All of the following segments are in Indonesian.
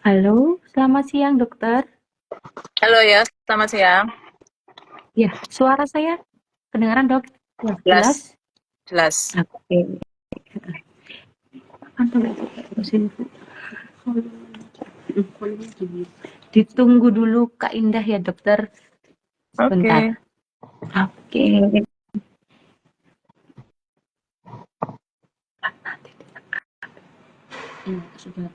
Halo, selamat siang dokter. Halo ya, selamat siang. Ya, suara saya kedengaran dok? Ya, jelas? Jelas, jelas. Oke. Ditunggu dulu Kak Indah ya dokter, sebentar. Oke. Oke. Sudah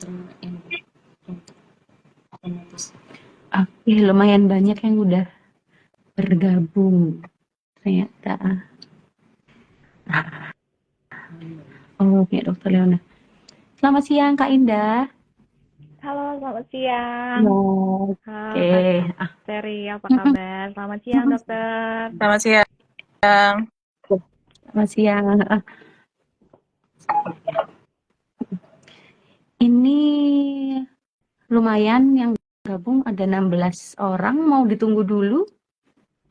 Oke, lumayan banyak yang udah bergabung ternyata. Oke, dokter Leona. Selamat siang Kak Indah. Halo, selamat siang. Oke. Kak Ah, Terry, apa kabar? Selamat siang, dokter. Selamat siang. selamat siang. Ini lumayan yang gabung ada 16 orang, mau ditunggu dulu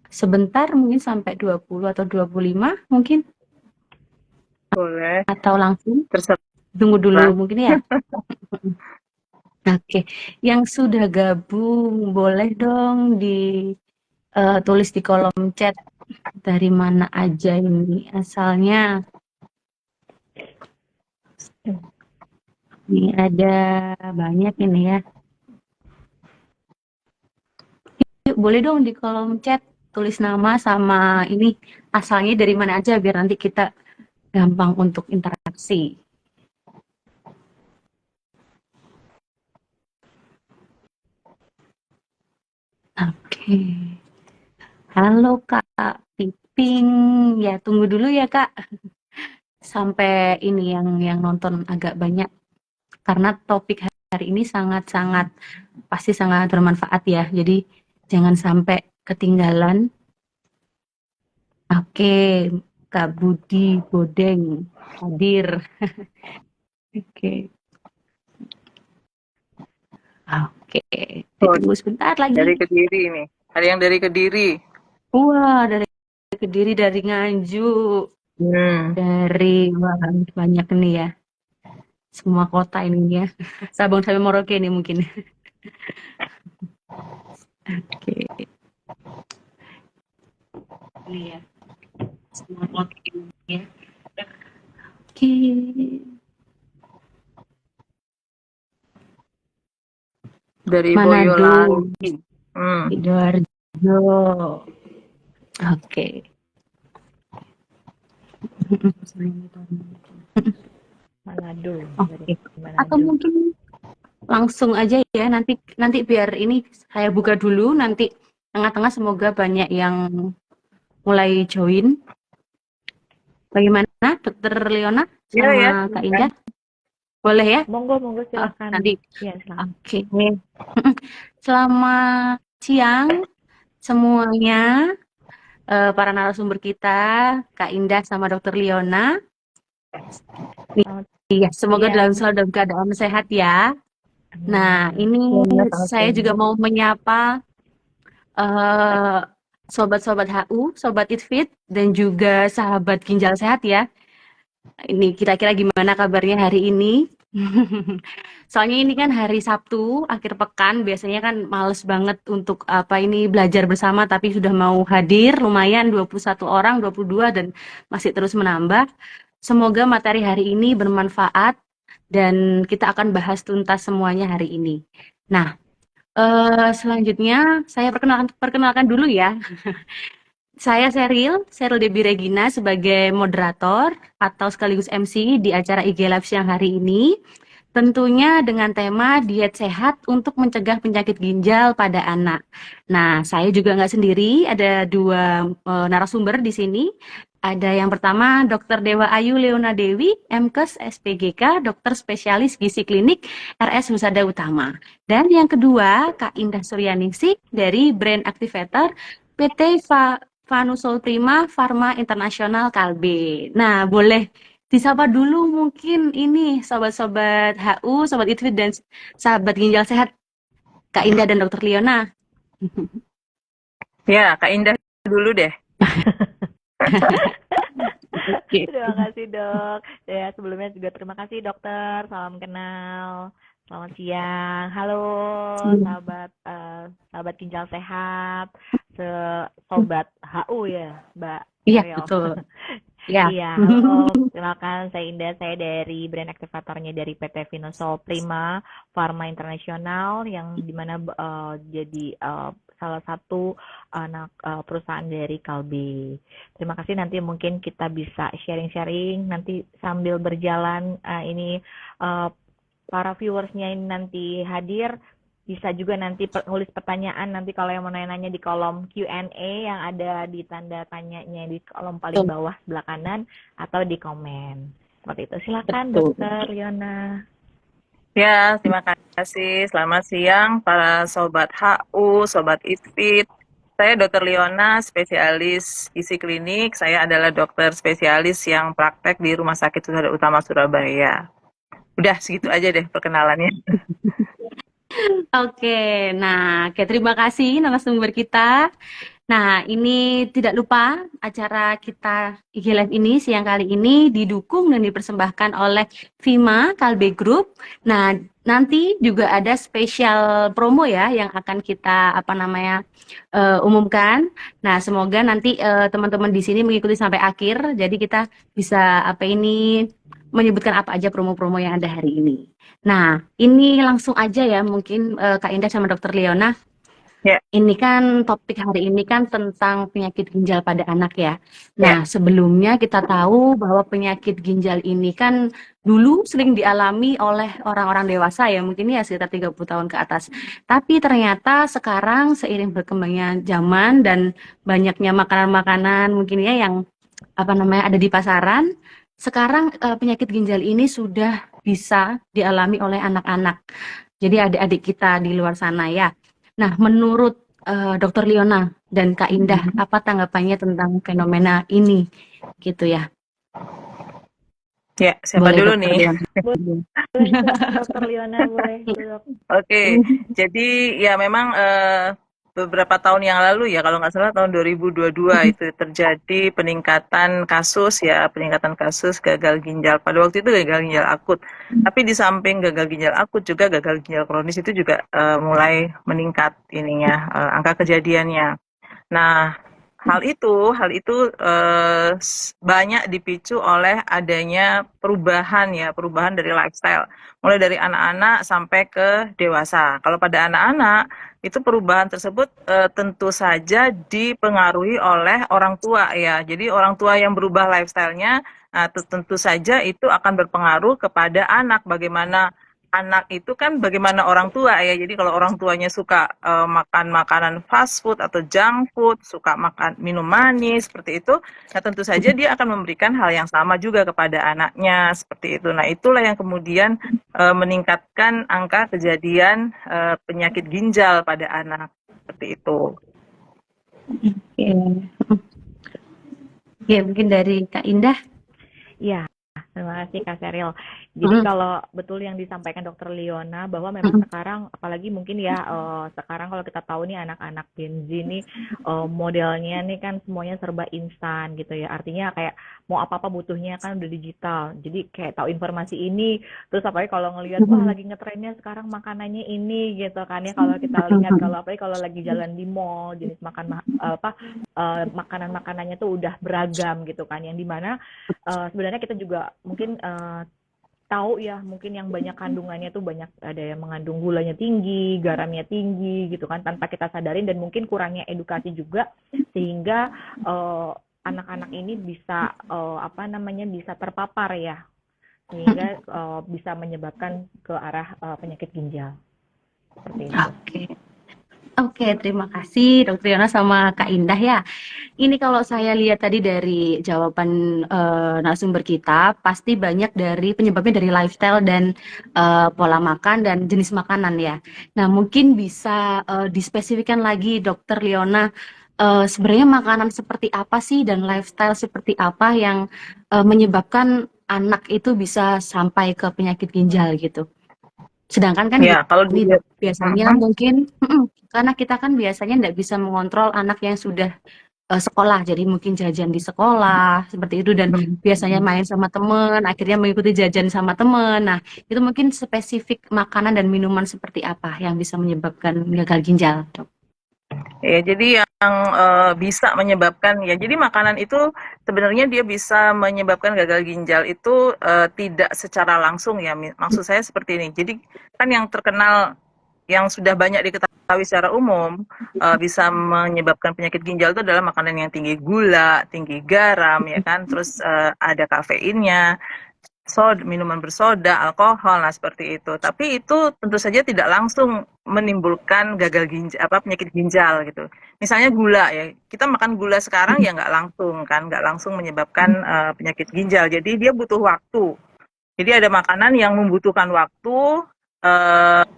sebentar mungkin sampai 20 atau 25 mungkin, Boleh, atau langsung terserah. tunggu dulu mungkin ya. Oke, yang sudah gabung boleh dong tulis di kolom chat dari mana aja ini asalnya. Ini ada banyak ini ya. Yuk, boleh dong di kolom chat tulis nama sama ini asalnya dari mana aja biar nanti kita gampang untuk interaksi. Oke. Halo Kak Piping. Ya, tunggu dulu ya Kak. Sampai ini yang nonton agak banyak. Karena topik hari ini sangat-sangat pasti sangat bermanfaat ya. Jadi jangan sampai ketinggalan. Oke, Kak Budi Bodeng hadir. Oke. Oke, Oh, ditunggu sebentar lagi. dari Kediri ini. Ada yang dari Kediri. Wah, dari Kediri, dari Nganjuk, Hmm. dari wah, banyak nih ya. Semua kota ini ya. Sabang sampai Merauke nih mungkin. Oke, ini ya. Semua kota ini ya. Oke, Dari Manado, Boyolali. Hmm. Sidoarjo. Oke. Manado, dari Oke. Atau Manado. mungkin langsung aja ya nanti nanti biar ini saya buka dulu nanti tengah-tengah semoga banyak yang mulai join. Bagaimana Dokter Leona Iya ya, sama Kak silakan. Indah? Boleh ya? Monggo, Oh, silakan. nanti. Iya, silakan. Oke. Selamat siang semuanya, para narasumber kita, Kak Indah sama Dokter Leona. Selamat Iya, semoga siang. selalu dalam keadaan sehat ya. Nah, Amin. ini Iya, selamat saya siang. juga mau menyapa eh, sobat-sobat HU, sobat Eatfit, dan juga sahabat ginjal sehat ya. Ini kira-kira gimana kabarnya hari ini? Soalnya ini kan hari Sabtu, akhir pekan, biasanya kan males banget untuk apa ini belajar bersama, tapi sudah mau hadir, lumayan 21 orang, 22, dan masih terus menambah. Semoga materi hari ini bermanfaat, dan kita akan bahas tuntas semuanya hari ini. Nah, selanjutnya saya perkenalkan dulu ya. Saya Seril Debbie Regina sebagai moderator atau sekaligus MC di acara IG Live siang hari ini. Tentunya dengan tema diet sehat untuk mencegah penyakit ginjal pada anak. Nah, saya juga nggak sendiri, ada dua narasumber di sini. Ada yang pertama Dr. Dewa Ayu Leona Dewi, MKes SPGK, dokter spesialis gizi klinik RS Husada Utama. Dan yang kedua Kak Indah Suryaningsih dari Brand Activator PT Vanusol Prima Pharma Internasional Kalbe. Nah, boleh disapa dulu mungkin ini sobat-sobat HU, sobat Itfit dan sahabat ginjal sehat Kak Indah dan Dokter Liona. Ya, Kak Indah dulu deh. Oke. Terima kasih, Dok. Ya, sebelumnya juga terima kasih, dokter. Salam kenal. Selamat siang. Halo, Iya, sahabat sahabat ginjal sehat, sobat HU ya, Mbak iya, Ariel. betul. Ya. Iya, halo. Kenalkan, saya Indah. Saya dari brand aktivatornya dari PT Vinosol Prima Pharma Internasional yang dimana jadi salah satu anak perusahaan dari Kalbe. Terima kasih. Nanti mungkin kita bisa sharing-sharing nanti sambil berjalan ini eh, para viewersnya ini nanti hadir bisa juga nanti nulis pertanyaan nanti kalau yang mau nanya-nanya di kolom Q&A yang ada di tanda tanyanya di kolom paling Betul, bawah sebelah kanan atau di komen. Seperti itu. Silakan betul. Dokter Riona. Ya, terima kasih. Selamat siang para sobat HU, sobat ITFIT. Saya Dr. Liona, spesialis isi klinik. Saya adalah dokter spesialis yang praktek di Rumah Sakit Husada Utama Surabaya. Udah segitu aja deh perkenalannya. Oke, nah, terima kasih narasumber kita. Nah, ini tidak lupa acara kita IG Live ini siang kali ini didukung dan dipersembahkan oleh Vima Kalbe Group. Nah, nanti juga ada spesial promo ya yang akan kita umumkan. Nah, semoga nanti teman-teman di sini mengikuti sampai akhir. Jadi kita bisa menyebutkan apa aja promo-promo yang ada hari ini. Nah, ini langsung aja ya mungkin Kak Indah sama Dokter Leona. Ya, Ini kan topik hari ini kan tentang penyakit ginjal pada anak ya. ya, Nah, sebelumnya kita tahu bahwa penyakit ginjal ini kan dulu sering dialami oleh orang-orang dewasa ya, mungkin ya sekitar 30 tahun ke atas. Tapi ternyata sekarang seiring berkembangnya zaman dan banyaknya makanan-makanan mungkin ya yang ada di pasaran, sekarang penyakit ginjal ini sudah bisa dialami oleh anak-anak. Jadi adik-adik kita di luar sana ya. Nah, menurut Dokter Liona dan Kak Indah, apa tanggapannya tentang fenomena ini? Gitu ya. ya. Siapa Boleh dulu Dokter nih? Liona. Boleh silakan Dokter Liona, boleh duduk. Oke, jadi ya memang beberapa tahun yang lalu ya, kalau nggak salah tahun 2022 itu terjadi peningkatan kasus gagal ginjal. Pada waktu itu gagal ginjal akut. Tapi di samping gagal ginjal akut juga gagal ginjal kronis itu juga mulai meningkat angka kejadiannya. Nah, hal itu banyak dipicu oleh adanya perubahan dari lifestyle, mulai dari anak-anak sampai ke dewasa. Kalau pada anak-anak itu perubahan tersebut tentu saja dipengaruhi oleh orang tua ya. Jadi orang tua yang berubah lifestyle-nya, tentu saja itu akan berpengaruh kepada anak. Bagaimana anak itu kan bagaimana orang tua ya. Jadi kalau orang tuanya suka makan makanan fast food atau junk food, suka makan minum manis seperti itu, nah tentu saja dia akan memberikan hal yang sama juga kepada anaknya seperti itu. Nah, itulah yang kemudian meningkatkan angka kejadian penyakit ginjal pada anak seperti itu. Oke. Ya, mungkin dari Kak Indah. Iya, terima kasih Kak Seril. Jadi kalau betul yang disampaikan Dokter Liona bahwa memang sekarang apalagi mungkin ya sekarang kalau kita tahu nih anak-anak Gen Z nih modelnya nih kan semuanya serba instan gitu ya. Artinya kayak mau apa-apa butuhnya kan udah digital. Jadi kayak tahu informasi ini terus apalagi kalau ngelihat wah lagi ngetrennya sekarang makanannya ini gitu kan ya kalau kita lihat kalau apalagi kalau lagi jalan di mall jenis makanan-makanannya tuh udah beragam gitu kan yang dimana sebenarnya kita juga mungkin tahu ya mungkin yang banyak kandungannya tuh banyak ada yang mengandung gulanya tinggi, garamnya tinggi gitu kan tanpa kita sadarin dan mungkin kurangnya edukasi juga sehingga anak-anak ini bisa bisa terpapar ya sehingga bisa menyebabkan ke arah penyakit ginjal seperti itu. Oke. Oke, terima kasih Dokter Yana sama Kak Indah ya. Ini kalau saya lihat tadi dari jawaban narasumber kita, pasti banyak dari penyebabnya dari lifestyle dan pola makan dan jenis makanan ya. Nah, mungkin bisa dispesifikkan lagi Dokter Leona, sebenarnya makanan seperti apa sih dan lifestyle seperti apa yang menyebabkan anak itu bisa sampai ke penyakit ginjal gitu. Sedangkan kan Ya, kalau ini dilihat, biasanya mungkin karena kita kan biasanya nggak bisa mengontrol anak yang sudah sekolah. Jadi mungkin jajan di sekolah seperti itu dan biasanya Hmm. main sama temen, akhirnya mengikuti jajan sama temen. Nah, itu mungkin spesifik makanan dan minuman seperti apa yang bisa menyebabkan gagal ginjal, Dok? Ya, jadi yang bisa menyebabkan ya, jadi makanan itu sebenarnya dia bisa menyebabkan gagal ginjal itu tidak secara langsung ya. Maksud saya seperti ini. Jadi kan yang terkenal yang sudah banyak diketahui secara umum bisa menyebabkan penyakit ginjal itu adalah makanan yang tinggi gula, tinggi garam, ya kan, terus ada kafeinnya, minuman bersoda, alkohol, nah seperti itu. Tapi itu tentu saja tidak langsung menimbulkan gagal ginjal, apa penyakit ginjal gitu. Misalnya gula ya, kita makan gula sekarang ya nggak langsung kan, nggak langsung menyebabkan penyakit ginjal. Jadi dia butuh waktu. Jadi ada makanan yang membutuhkan waktu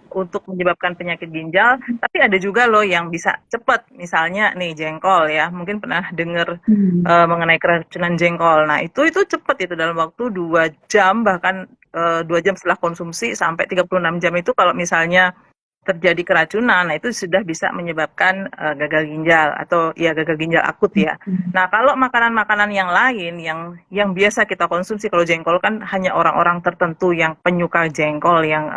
untuk menyebabkan penyakit ginjal, tapi ada juga loh yang bisa cepat. Misalnya nih jengkol ya, mungkin pernah dengar mengenai keracunan jengkol. Nah itu cepat itu dalam waktu 2 jam, bahkan 2 jam setelah konsumsi sampai 36 jam itu kalau misalnya terjadi keracunan, nah itu sudah bisa menyebabkan gagal ginjal atau ya gagal ginjal akut ya. Nah, kalau makanan-makanan yang lain yang biasa kita konsumsi, kalau jengkol kan hanya orang-orang tertentu yang penyuka jengkol yang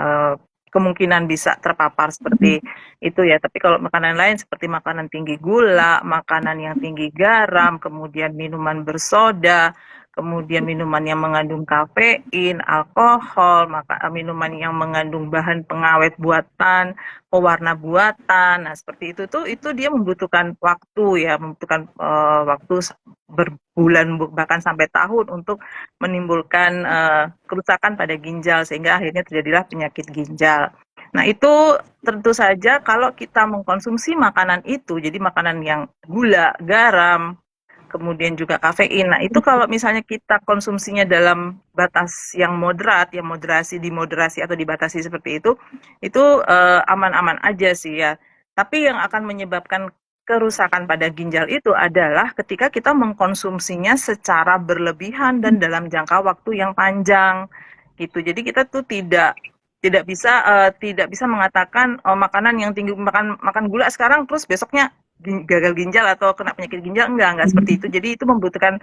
kemungkinan bisa terpapar seperti itu ya. Tapi kalau makanan lain seperti makanan tinggi gula, makanan yang tinggi garam, kemudian minuman bersoda, kemudian minuman yang mengandung kafein, alkohol, minuman yang mengandung bahan pengawet buatan, pewarna buatan. Nah, seperti itu tuh itu dia membutuhkan waktu ya, membutuhkan waktu berbulan bahkan sampai tahun untuk menimbulkan kerusakan pada ginjal sehingga akhirnya terjadilah penyakit ginjal. Nah, itu tentu saja kalau kita mengkonsumsi makanan itu, jadi makanan yang gula, garam, kemudian juga kafein. Nah, itu kalau misalnya kita konsumsinya dalam batas yang moderat, yang dimoderasi atau dibatasi seperti itu aman-aman aja sih ya. Tapi yang akan menyebabkan kerusakan pada ginjal itu adalah ketika kita mengkonsumsinya secara berlebihan dan dalam jangka waktu yang panjang gitu. Jadi kita tuh tidak bisa mengatakan makanan yang tinggi makan gula sekarang terus besoknya gagal ginjal atau kena penyakit ginjal, enggak seperti itu. Jadi itu membutuhkan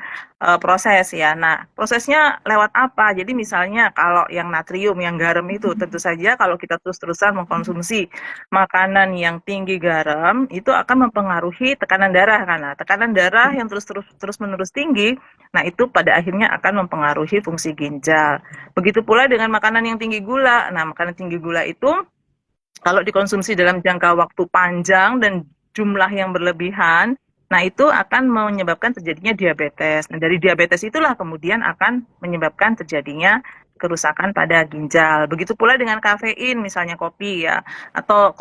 proses ya. Nah, prosesnya lewat apa? Jadi misalnya kalau yang natrium, yang garam itu tentu saja kalau kita terus-terusan mengkonsumsi makanan yang tinggi garam itu akan mempengaruhi tekanan darah karena tekanan darah yang terus-menerus tinggi, nah itu pada akhirnya akan mempengaruhi fungsi ginjal. Begitu pula dengan makanan yang tinggi gula. Nah, makanan tinggi gula itu kalau dikonsumsi dalam jangka waktu panjang dan jumlah yang berlebihan, nah itu akan menyebabkan terjadinya diabetes. Nah, dari diabetes itulah kemudian akan menyebabkan terjadinya kerusakan pada ginjal. Begitu pula dengan kafein, misalnya kopi ya, atau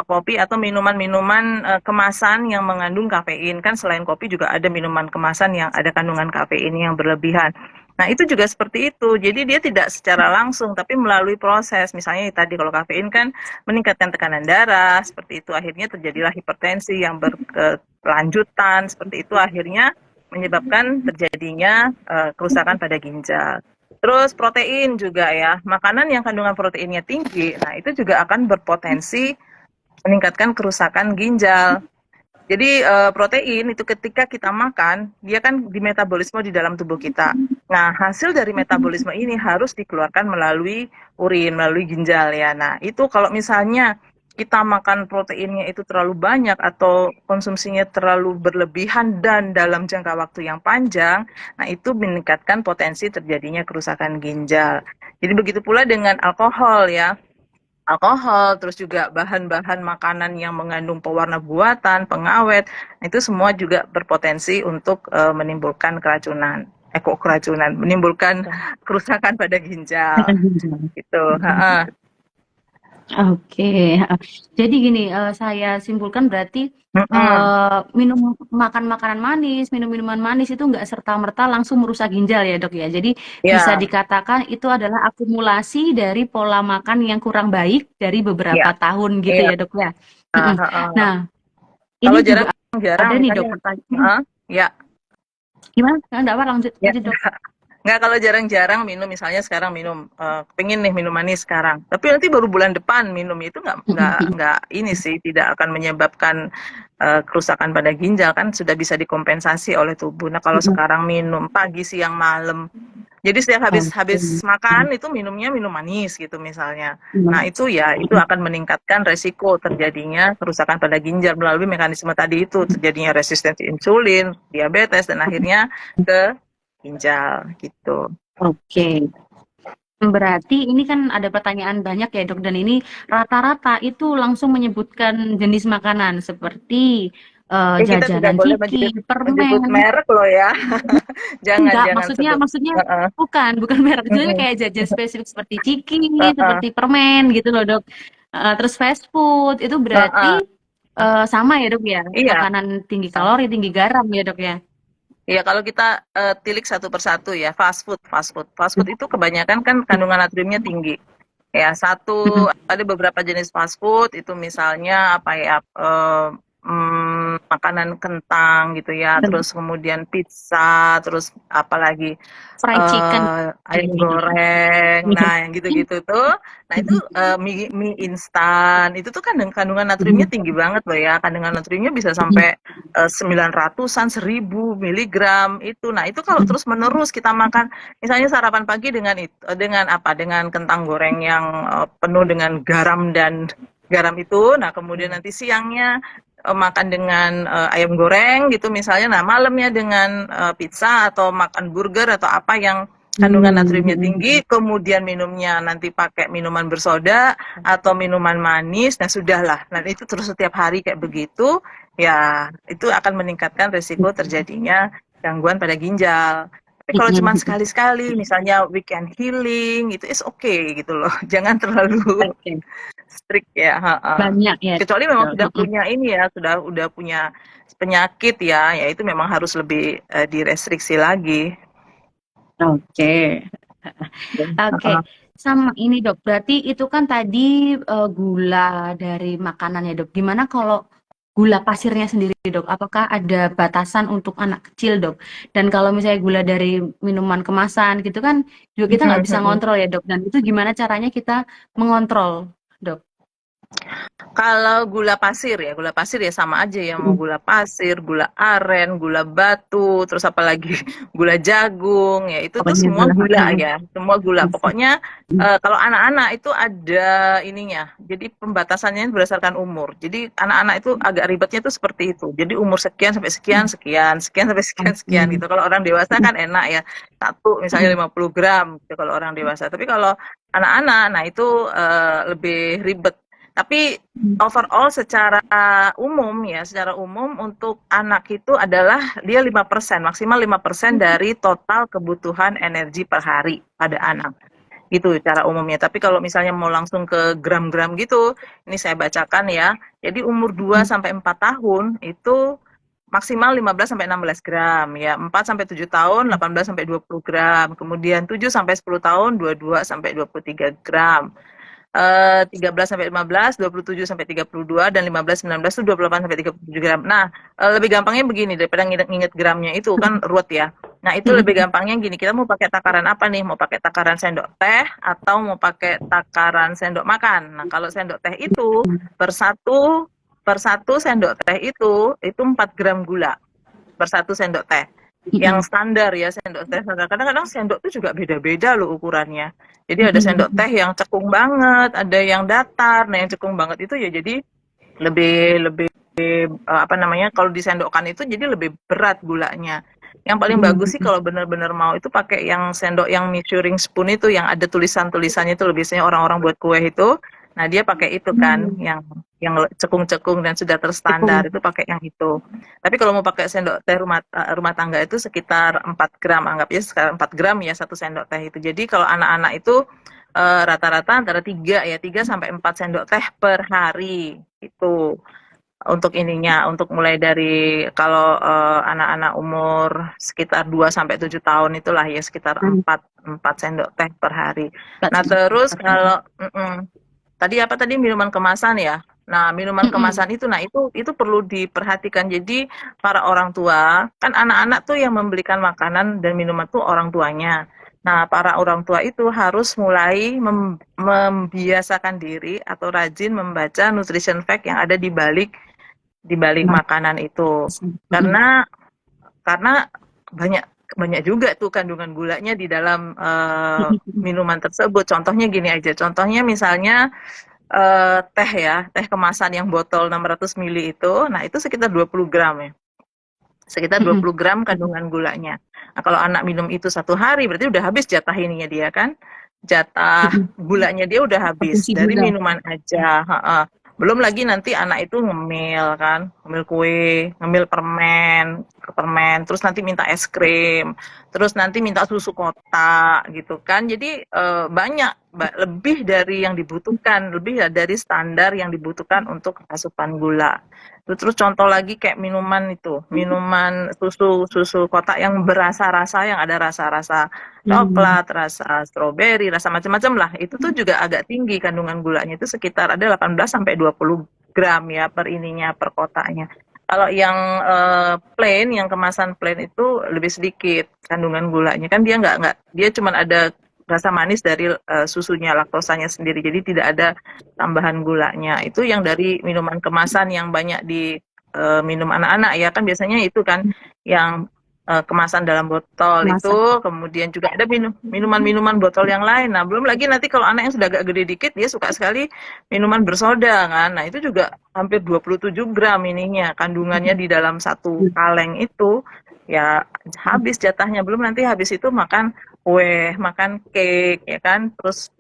kopi atau minuman-minuman kemasan yang mengandung kafein. Kan selain kopi juga ada minuman kemasan yang ada kandungan kafein yang berlebihan. Nah, itu juga seperti itu. Jadi dia tidak secara langsung, tapi melalui proses. Misalnya tadi kalau kafein kan meningkatkan tekanan darah, seperti itu akhirnya terjadilah hipertensi yang berkelanjutan, seperti itu akhirnya menyebabkan terjadinya kerusakan pada ginjal. Terus protein juga ya, makanan yang kandungan proteinnya tinggi, nah itu juga akan berpotensi meningkatkan kerusakan ginjal. Jadi protein itu ketika kita makan, dia kan dimetabolisme di dalam tubuh kita. Nah, hasil dari metabolisme ini harus dikeluarkan melalui urin, melalui ginjal ya. Nah, itu kalau misalnya kita makan proteinnya itu terlalu banyak atau konsumsinya terlalu berlebihan dan dalam jangka waktu yang panjang, nah itu meningkatkan potensi terjadinya kerusakan ginjal. Jadi begitu pula dengan alkohol ya. Alkohol, terus juga bahan-bahan makanan yang mengandung pewarna buatan, pengawet, itu semua juga berpotensi untuk menimbulkan keracunan. Kok keracunan, menimbulkan kerusakan pada ginjal, Gagal ginjal. gitu. Heeh. Oke, jadi gini, saya simpulkan berarti, Mm-mm. makan makanan manis, minum minuman manis itu nggak serta-merta langsung merusak ginjal ya, Dok, ya? Jadi bisa Ya, dikatakan itu adalah akumulasi dari pola makan yang kurang baik dari ya, beberapa tahun gitu iya. ya, Dok, ya? Mhm. Heeh. Nah, Kalau ini juga jarang-jarang ada nih, misalnya, Dok, pertanyaan heeh, ya, gimana? Nggak apa, lanjut ya. lanjut, Dok. Nggak, kalau jarang-jarang minum, misalnya sekarang minum, pengen nih minum manis sekarang, tapi nanti baru bulan depan minum, itu nggak ini sih, tidak akan menyebabkan kerusakan pada ginjal, kan sudah bisa dikompensasi oleh tubuh. Nah, kalau sekarang minum pagi, siang, malam, jadi setiap habis Oke. habis makan itu minumnya minum manis gitu misalnya. Nah, itu ya, itu akan meningkatkan resiko terjadinya kerusakan pada ginjal melalui mekanisme tadi itu, terjadinya resistensi insulin, diabetes, dan akhirnya ke ginjal gitu. Oke. Berarti ini kan ada pertanyaan banyak ya dok, dan ini rata-rata itu langsung menyebutkan jenis makanan seperti Kita tidak jajanan boleh ciki, menyebut permen. merek loh ya. Enggak, Jangan maksudnya sebut. maksudnya Heeh. bukan merek, maksudnya Mm-mm. kayak jajan spesifik seperti ciki, Heeh. seperti permen gitu loh dok. Terus fast food itu berarti Heeh. sama ya dok ya, Iya. makanan tinggi kalori, tinggi garam ya dok ya. Iya, kalau kita tilik satu persatu ya, fast food itu kebanyakan kan kandungan natriumnya tinggi. Ya, ada beberapa jenis fast food itu misalnya apa ya, makanan kentang gitu ya, terus kemudian pizza, terus apalagi Fried chicken. ayam goreng, nah yang gitu-gitu tuh, nah itu mie instan, itu tuh kandungan natriumnya tinggi banget loh ya, kandungan natriumnya bisa sampai 900-an, 1000 miligram itu. Nah itu kalau terus menerus kita makan, misalnya sarapan pagi dengan itu, dengan apa? Dengan kentang goreng yang penuh dengan garam itu. Nah, kemudian nanti siangnya makan dengan ayam goreng gitu misalnya. Nah, malamnya dengan pizza atau makan burger atau apa yang kandungan natriumnya tinggi, kemudian minumnya nanti pakai minuman bersoda atau minuman manis. Nah, sudahlah. Nah, itu terus setiap hari kayak begitu, ya itu akan meningkatkan risiko terjadinya gangguan pada ginjal. Tapi kalau cuma sekali-sekali, misalnya weekend healing, itu is okay gitu loh. Jangan terlalu Oke, strict ya. Heeh. banyak ya. Kecuali memang sudah punya ini ya, udah punya penyakit ya, ya itu memang harus lebih direstriksi lagi. Oke. Oke, Heeh. sama ini dok, berarti itu kan tadi gula dari makanan ya dok. Gimana kalau gula pasirnya sendiri dok? Apakah ada batasan untuk anak kecil dok? Dan kalau misalnya gula dari minuman kemasan gitu kan, juga kita nggak bisa ngontrol ya dok. Dan itu gimana caranya kita mengontrol dok? Kalau gula pasir ya sama aja ya, mau gula pasir, gula aren, gula batu, terus apalagi gula jagung, ya itu tuh Pokoknya semua gula. gula ya, semua gula. Pokoknya kalau anak-anak itu ada ininya, jadi pembatasannya berdasarkan umur. Jadi anak-anak itu agak ribetnya tuh seperti itu. Jadi umur sekian sampai sekian, sekian, sekian sampai sekian, sekian gitu. Kalau orang dewasa kan enak ya, satu misalnya 50 gram gitu kalau orang dewasa. Tapi kalau anak-anak, nah itu lebih ribet. Tapi overall secara umum untuk anak itu adalah dia 5%, maksimal 5% dari total kebutuhan energi per hari pada anak. Gitu cara umumnya. Tapi kalau misalnya mau langsung ke gram-gram gitu, ini saya bacakan ya. Jadi umur 2 sampai 4 tahun itu maksimal 15 sampai 16 gram ya. 4 sampai 7 tahun 18 sampai 20 gram. Kemudian 7 sampai 10 tahun 22 sampai 23 gram. 13 sampai 15, 27 sampai 32, dan 15 19 itu 28 sampai 37 gram. Nah, lebih gampangnya begini daripada nginget gramnya itu kan ruwet ya. Nah, itu lebih gampangnya gini, kita mau pakai takaran apa nih? Mau pakai takaran sendok teh atau mau pakai takaran sendok makan. Nah, kalau sendok teh itu per satu sendok teh itu 4 gram gula per satu sendok teh. Yang standar ya sendok teh. Kadang-kadang sendok itu juga beda-beda loh ukurannya. Jadi ada sendok teh yang cekung banget, ada yang datar. Nah, yang cekung banget itu ya jadi lebih lebih apa namanya? Kalau disendokkan itu jadi lebih berat gulanya. Yang paling bagus sih kalau benar-benar mau itu pakai yang sendok yang measuring spoon itu yang ada tulisan-tulisannya itu, biasanya orang-orang buat kue itu. Nah, dia pakai itu kan yang cekung-cekung dan sudah terstandar itu pakai yang itu. Tapi kalau mau pakai sendok teh rumah tangga itu sekitar 4 gram, anggapnya sekarang 4 gram ya satu sendok teh itu. Jadi kalau anak-anak itu rata-rata antara 3 sampai 4 sendok teh per hari itu untuk ininya, untuk mulai dari kalau anak-anak umur sekitar 2 sampai 7 tahun itulah ya sekitar 4 sendok teh per hari. Nah, terus kalau tadi apa tadi minuman kemasan ya. Nah, minuman Mm-mm. kemasan itu, nah itu perlu diperhatikan. Jadi para orang tua, kan anak-anak tuh yang membelikan makanan dan minuman tuh orang tuanya. Nah, para orang tua itu harus mulai membiasakan diri atau rajin membaca nutrition fact yang ada di balik makanan itu. Mm-mm. Karena banyak banyak juga tuh kandungan gulanya di dalam minuman tersebut. Contohnya gini aja. Contohnya misalnya teh ya, teh kemasan yang botol 600 mili itu, nah itu sekitar 20 gram ya. Sekitar Mm-mm. 20 gram kandungan gulanya. Nah, kalau anak minum itu 1 hari, berarti udah habis jatah ininya dia kan. Jatah Mm-mm. gulanya dia udah habis Konsumsi dari gula. minuman aja. Heeh. Belum lagi nanti anak itu ngemil kan, ngemil kue, ngemil permen, terus nanti minta es krim, terus nanti minta susu kotak gitu kan. Jadi banyak lebih dari yang dibutuhkan, lebih dari standar yang dibutuhkan untuk asupan gula. Terus contoh lagi kayak minuman itu, minuman susu kotak yang berasa-rasa, yang ada rasa-rasa Hmm. coklat, rasa stroberi, rasa macam-macam lah. Itu tuh juga agak tinggi kandungan gulanya, itu sekitar ada 18 sampai 20 gram ya per ininya, per kotaknya. Kalau yang plain, yang kemasan plain itu lebih sedikit kandungan gulanya. Kan dia dia cuma ada rasa manis dari susunya, laktosanya sendiri. Jadi tidak ada tambahan gulanya. Itu yang dari minuman kemasan yang banyak di minum anak-anak ya, kan biasanya itu kan yang kemasan dalam botol Masak. itu, kemudian juga ada minuman-minuman botol yang lain. Nah, belum lagi nanti kalau anak yang sudah agak gede dikit, dia suka sekali minuman bersoda kan. Nah, itu juga hampir 27 gram ininya, kandungannya di dalam satu kaleng itu. Ya, habis jatahnya. Belum nanti habis itu makan kue, makan cake, ya kan. Terus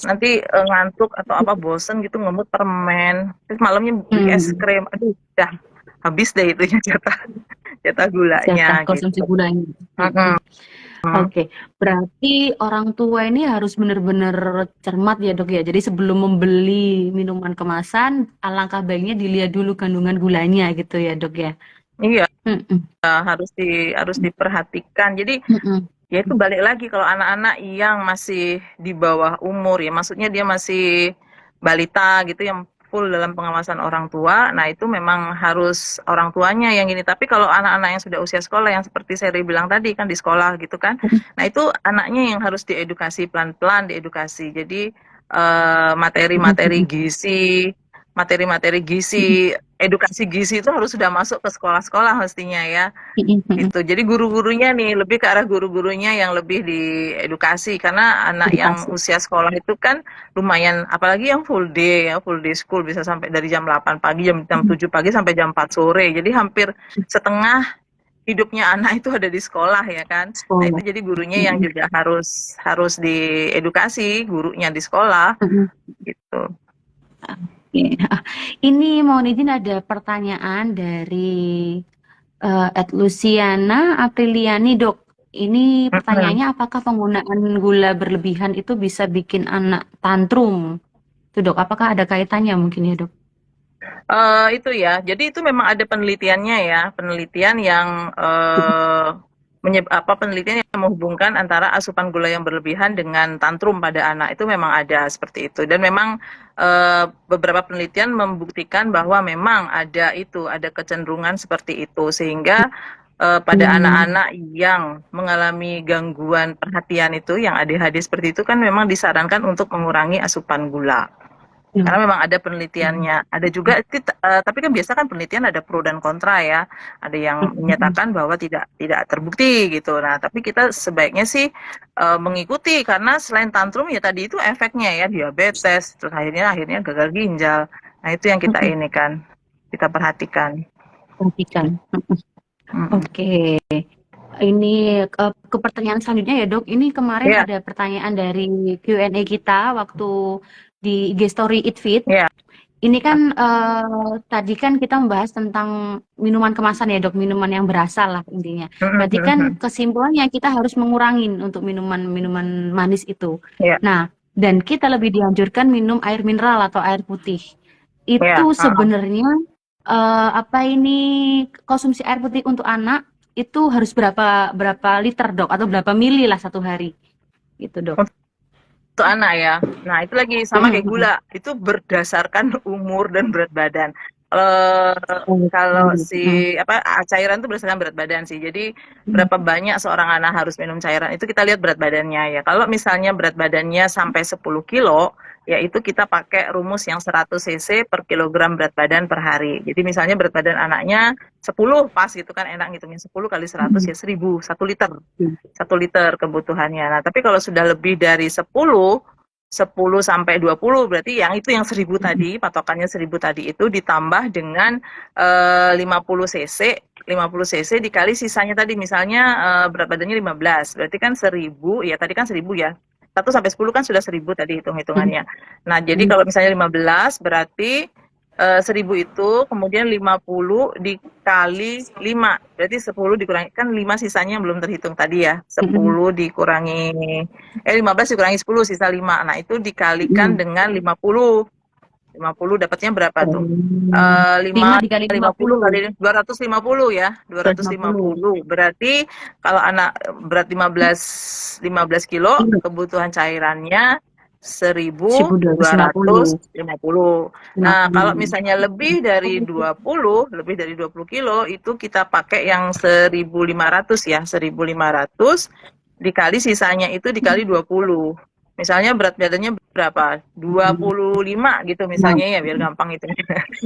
nanti ngantuk atau apa bosen gitu ngemut permen, terus malamnya beli es Hmm. krim, aduh udah habis deh itunya jatah Jatah gulanya konsumsi gitu. gulanya. Mm-mm. Mm-mm. Oke, berarti orang tua ini harus benar-benar cermat ya dok ya. Jadi sebelum membeli minuman kemasan, alangkah baiknya dilihat dulu kandungan gulanya gitu ya dok ya. Iya, Mm-mm. harus diperhatikan. Jadi Mm-mm. ya itu balik lagi kalau anak-anak yang masih di bawah umur ya, maksudnya dia masih balita gitu yang full dalam pengawasan orang tua, nah itu memang harus orang tuanya yang ini. Tapi kalau anak-anak yang sudah usia sekolah yang seperti Seri bilang tadi kan di sekolah gitu kan, nah itu anaknya yang harus diedukasi pelan-pelan, diedukasi. Jadi materi-materi gizi, edukasi gizi itu harus sudah masuk ke sekolah-sekolah mestinya ya Mm-mm. gitu. Jadi guru-gurunya nih lebih ke arah guru-gurunya yang lebih diedukasi karena anak yang Edukasi. usia sekolah itu kan lumayan, apalagi yang full day ya, full day school bisa sampai dari jam 8 pagi, jam 7 pagi sampai jam 4 sore. Jadi hampir setengah hidupnya anak itu ada di sekolah ya kan. Nah, itu Sekolah. jadi gurunya yang Mm-mm. juga harus harus diedukasi, gurunya di sekolah Mm-mm. gitu. Oke. Ini mohon izin ada pertanyaan dari Luciana Apriliani dok. Ini Mm-mm. pertanyaannya apakah penggunaan gula berlebihan itu bisa bikin anak tantrum? Tuh dok, apakah ada kaitannya mungkin ya dok? Itu ya, jadi itu memang ada penelitiannya ya, penelitian yang penelitian yang menghubungkan antara asupan gula yang berlebihan dengan tantrum pada anak itu memang ada seperti itu. Dan memang beberapa penelitian membuktikan bahwa memang ada kecenderungan seperti itu sehingga pada Hmm. anak-anak yang mengalami gangguan perhatian itu, yang ADHD seperti itu kan memang disarankan untuk mengurangi asupan gula. Hmm. Karena memang ada penelitiannya. Ada juga, tapi kan biasa kan penelitian ada pro dan kontra ya. Ada yang menyatakan bahwa tidak tidak terbukti gitu. Nah, tapi kita sebaiknya sih mengikuti karena selain tantrum ya tadi itu efeknya ya diabetes, terus akhirnya gagal ginjal. Nah, itu yang kita ini kan kita perhatikan. Perhatikan. Mm-mm. Oke. Ini ke pertanyaan selanjutnya ya dok. Ini kemarin Ya, ada pertanyaan dari Q&A kita waktu di IG Story Eat Fit. ya. Ini kan tadi kan kita membahas tentang minuman kemasan ya dok, minuman yang berasa lah intinya. Berarti kan Mm-mm. kesimpulannya kita harus mengurangi untuk minuman-minuman manis itu. Ya, Nah, dan kita lebih dianjurkan minum air mineral atau air putih. ya. Itu sebenarnya apa ini konsumsi air putih untuk anak itu harus berapa liter dok atau berapa mili lah satu hari gitu dok. Untuk anak ya. Nah, itu lagi sama kayak gula. Itu berdasarkan umur dan berat badan. Kalau kalau si cairan itu berdasarkan berat badan sih. Jadi berapa banyak seorang anak harus minum cairan itu kita lihat berat badannya ya. Kalau misalnya berat badannya sampai 10 kilo, ya itu kita pakai rumus yang 100 cc per kilogram berat badan per hari. Jadi misalnya berat badan anaknya 10 pas gitu kan, enak ngitungin 10 kali 100 ya 1000, 1 liter. 1 liter kebutuhannya. Nah, tapi kalau sudah lebih dari 10 sampai 20 berarti yang itu yang 1000 tadi, patokannya 1000 tadi itu ditambah dengan 50 cc, 50 cc dikali sisanya tadi misalnya berat badannya 15, berarti kan 1000, ya tadi kan 1000 ya. 1 sampai 10 kan sudah 1000 tadi hitung-hitungannya. Nah, jadi kalau misalnya 15 berarti 1000 itu kemudian 50 dikali 5, berarti 10 dikurangi, kan 5 sisanya yang belum terhitung tadi ya, 10 dikurangi 15 dikurangi 10 sisa 5, nah itu dikalikan dengan 50 dapatnya berapa tuh? 5 dikali 50 50. kali 250 ya, 250 berarti kalau anak berat 15 kilo kebutuhan cairannya 1250. 1250. Nah, kalau misalnya lebih dari 20 kilo itu kita pakai yang 1500 ya, 1500 dikali sisanya itu dikali 20. Misalnya berat badannya berapa? 25 gitu misalnya ya, biar gampang itu.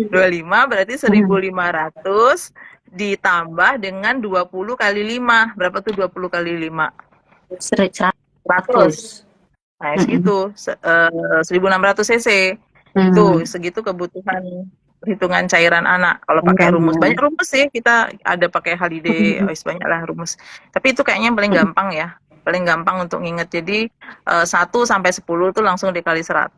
25 berarti 1500 ditambah dengan 20 kali 5. Berapa tuh 20 kali 5? 100. Nah, segitu 1600 cc. Itu segitu kebutuhan perhitungan cairan anak kalau pakai rumus. Banyak rumus sih, kita ada pakai holiday, banyak lah rumus. Tapi itu kayaknya yang paling gampang ya. Paling gampang untuk nginget. Jadi 1 sampai 10 itu langsung dikali 100.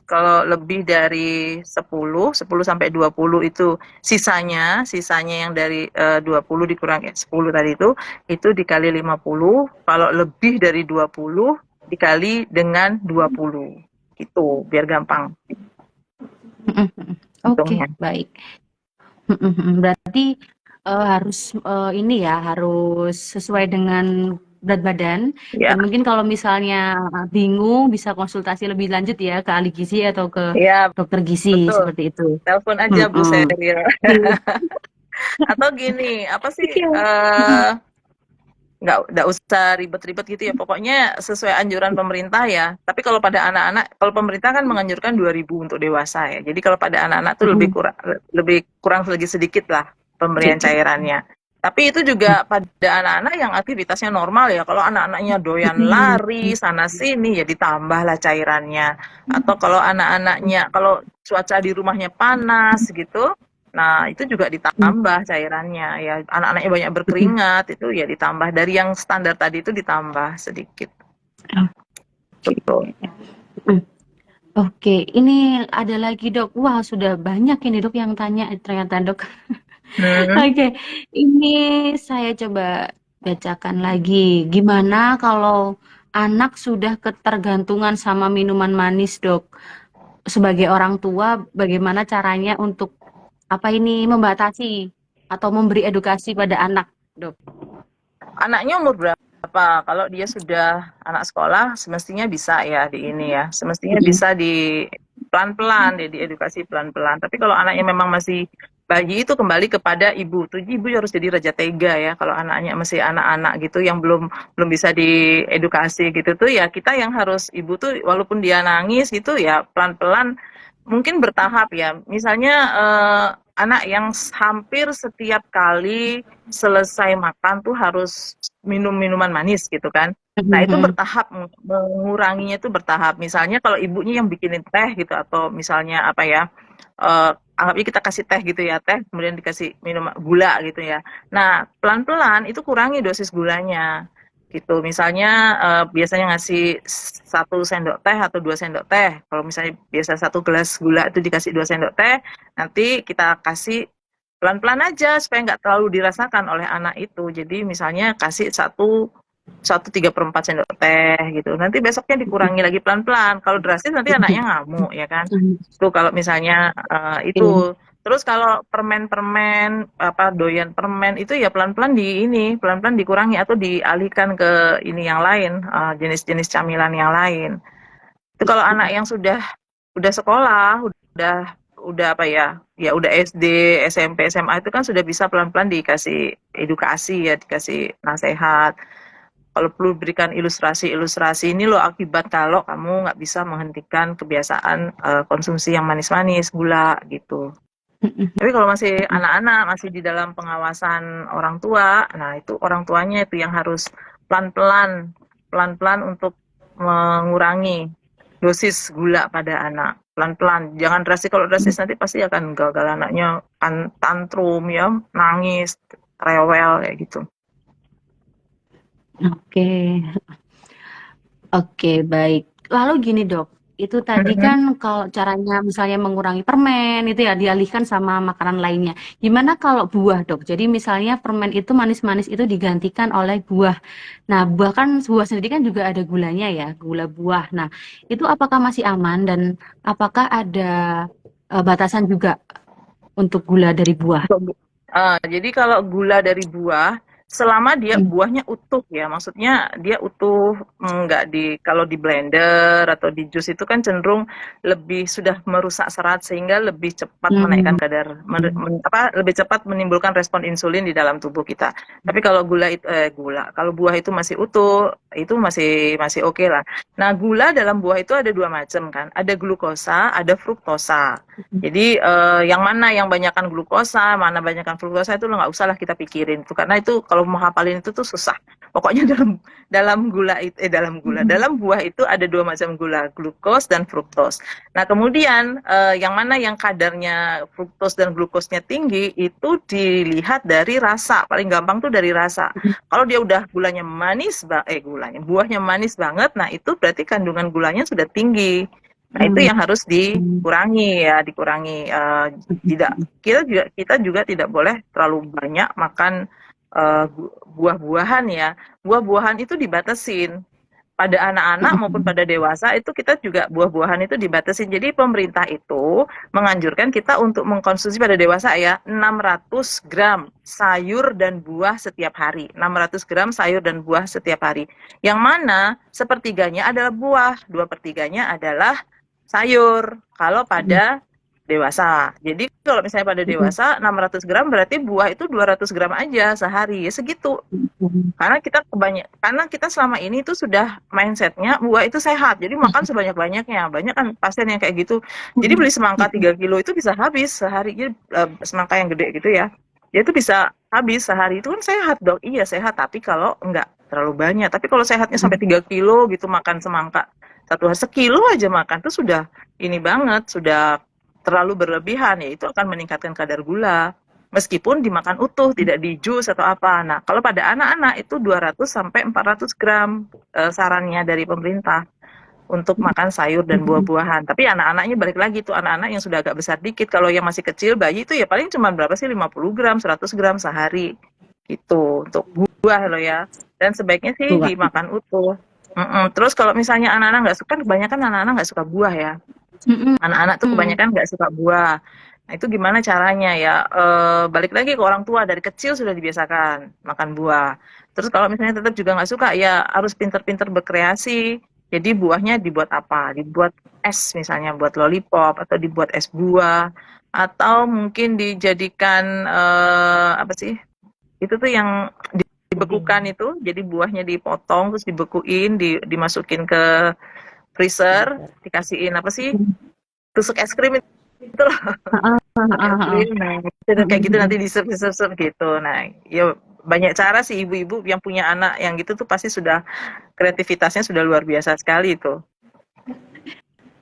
Kalau lebih dari 10 sampai 20 itu sisanya yang dari 20 dikurangi 10 tadi itu dikali 50. Kalau lebih dari 20 dikali dengan 20. Gitu, biar gampang. Oke, baik. Berarti harus ini ya, harus sesuai dengan berat badan. Ya. Dan mungkin kalau misalnya bingung bisa konsultasi lebih lanjut ya ke ahli gizi atau ke dokter gizi, betul. Seperti itu. Telepon aja Bu Seril. Atau gini, apa sih? Nggak usah ribet-ribet gitu ya, pokoknya sesuai anjuran pemerintah ya. Tapi kalau pada anak-anak, kalau pemerintah kan menganjurkan 2000 untuk dewasa ya. Jadi kalau pada anak-anak tuh lebih kurang lagi sedikit lah pemberian cairannya. Tapi itu juga pada anak-anak yang aktivitasnya normal ya. Kalau anak-anaknya doyan lari sana sini ya ditambahlah cairannya. Atau kalau anak-anaknya, kalau cuaca di rumahnya panas gitu, nah itu juga ditambah cairannya ya. Anak-anaknya banyak berkeringat itu ya ditambah dari yang standar tadi itu ditambah sedikit. Betul. Oke, ini ada lagi Dok. Wah, sudah banyak ini Dok yang tanya ternyata Dok. Oke, ini saya coba bacakan lagi. Gimana kalau anak sudah ketergantungan sama minuman manis Dok? Sebagai orang tua, bagaimana caranya untuk membatasi atau memberi edukasi pada anak, Dok? Anaknya umur berapa? Kalau dia sudah anak sekolah, semestinya bisa ya di ini ya. Semestinya bisa di pelan-pelan, diedukasi pelan-pelan. Tapi kalau anaknya memang masih bayi itu kembali kepada ibu. Tuh ibu harus jadi raja tega ya. Kalau anaknya masih anak-anak gitu yang belum bisa diedukasi gitu tuh ya kita yang harus, ibu tuh walaupun dia nangis gitu ya pelan-pelan, mungkin bertahap ya. Misalnya anak yang hampir setiap kali selesai makan tuh harus minum minuman manis gitu kan. Nah itu bertahap, menguranginya itu bertahap. Misalnya kalau ibunya yang bikinin teh gitu, atau misalnya apa ya, anggapnya kita kasih teh gitu ya, teh kemudian dikasih minum gula gitu ya. Nah pelan-pelan itu kurangi dosis gulanya gitu. Misalnya biasanya ngasih 1 sendok teh atau 2 sendok teh. Kalau misalnya biasa 1 gelas gula itu dikasih 2 sendok teh, nanti kita kasih pelan-pelan aja supaya nggak terlalu dirasakan oleh anak itu. Jadi misalnya kasih 1,3/4 sendok teh gitu. Nanti besoknya dikurangi lagi pelan-pelan. Kalau drastis nanti anaknya ngamuk ya kan. Itu kalau misalnya itu. Terus kalau permen-permen doyan permen itu ya pelan-pelan pelan-pelan dikurangi atau dialihkan ke ini yang lain, jenis-jenis camilan yang lain. Itu kalau anak yang sudah sekolah, udah apa ya, ya udah SD, SMP, SMA itu kan sudah bisa pelan-pelan dikasih edukasi ya, dikasih nasihat. Kalau perlu berikan ilustrasi-ilustrasi ini loh akibat kalau kamu nggak bisa menghentikan kebiasaan konsumsi yang manis-manis, gula gitu. Tapi kalau masih anak-anak, masih di dalam pengawasan orang tua, nah itu orang tuanya itu yang harus pelan-pelan, pelan-pelan untuk mengurangi dosis gula pada anak. Pelan-pelan, jangan drastis. Kalau drastis nanti pasti akan gagal anaknya, kan tantrum ya, nangis, rewel kayak gitu. Oke. Oke, baik. Lalu gini dok, itu tadi kan kalau caranya misalnya mengurangi permen itu ya dialihkan sama makanan lainnya. Gimana kalau buah dok? Jadi misalnya permen itu manis-manis itu digantikan oleh buah. Nah, buah kan buah sendiri kan juga ada gulanya ya, gula buah. Nah, itu apakah masih aman dan apakah ada batasan juga untuk gula dari buah? Jadi kalau gula dari buah, selama dia buahnya utuh ya, maksudnya dia utuh, nggak kalau di blender atau di jus itu kan cenderung lebih sudah merusak serat sehingga lebih cepat menaikkan kadar, lebih cepat menimbulkan respon insulin di dalam tubuh kita. Tapi kalau kalau buah itu masih utuh, itu masih oke lah. Nah, gula dalam buah itu ada dua macam kan, ada glukosa, ada fruktosa. Jadi yang mana yang banyakkan glukosa, mana banyakkan fruktosa itu lo nggak usah lah kita pikirin tuh, karena itu kalau mau hafalin itu tuh susah. Pokoknya dalam dalam buah itu ada dua macam gula, glukos dan fruktos. Nah kemudian yang mana yang kadarnya fruktos dan glukosnya tinggi itu dilihat dari rasa. Paling gampang tuh dari rasa. Kalau dia udah buahnya manis banget, nah itu berarti kandungan gulanya sudah tinggi. Nah itu yang harus dikurangi ya, tidak kita juga tidak boleh terlalu banyak makan buah-buahan ya. Buah-buahan itu dibatasin pada anak-anak maupun pada dewasa, itu kita juga buah-buahan itu dibatasin. Jadi pemerintah itu menganjurkan kita untuk mengkonsumsi pada dewasa ya 600 gram sayur dan buah setiap hari. 600 gram sayur dan buah setiap hari. Yang mana sepertiganya adalah buah, 2/3-nya adalah sayur kalau pada dewasa. Jadi kalau misalnya pada dewasa 600 gram berarti buah itu 200 gram aja sehari, ya segitu. Karena kita selama ini tuh sudah mindsetnya buah itu sehat, jadi makan sebanyak-banyaknya. Banyak kan pasien yang kayak gitu. Jadi beli semangka 3 kilo itu bisa habis sehari, jadi semangka yang gede gitu ya. Dia itu bisa habis sehari, itu kan sehat dok. Iya sehat, tapi kalau enggak terlalu banyak. Tapi kalau sehatnya sampai 3 kilo gitu makan semangka, sekilo aja makan tuh sudah ini banget, sudah terlalu berlebihan ya, itu akan meningkatkan kadar gula. Meskipun dimakan utuh, tidak di jus atau apa. Nah, kalau pada anak-anak itu 200 sampai 400 gram sarannya dari pemerintah untuk makan sayur dan buah-buahan. Tapi anak-anaknya balik lagi tuh, anak-anak yang sudah agak besar dikit. Kalau yang masih kecil, bayi itu ya paling cuma berapa sih, 50 gram, 100 gram sehari. Gitu, untuk buah loh ya. Dan sebaiknya sih dimakan utuh. Terus kalau misalnya anak-anak nggak suka, kebanyakan anak-anak nggak suka buah ya. Anak-anak tuh kebanyakan nggak suka buah. Nah itu gimana caranya ya? Balik lagi ke orang tua, dari kecil sudah dibiasakan makan buah. Terus kalau misalnya tetap juga nggak suka, ya harus pinter-pinter berkreasi. Jadi buahnya dibuat apa? Dibuat es misalnya, buat lollipop, atau dibuat es buah, atau mungkin dijadikan apa sih? Itu tuh yang dibekukan itu, jadi buahnya dipotong terus dibekuin, dimasukin ke freezer, dikasihin apa sih? Tusuk es krim itu loh. Es krim, nah kayak gitu nanti diserve gitu. Nah, ya banyak cara sih ibu-ibu yang punya anak yang gitu tuh pasti sudah kreativitasnya sudah luar biasa sekali itu.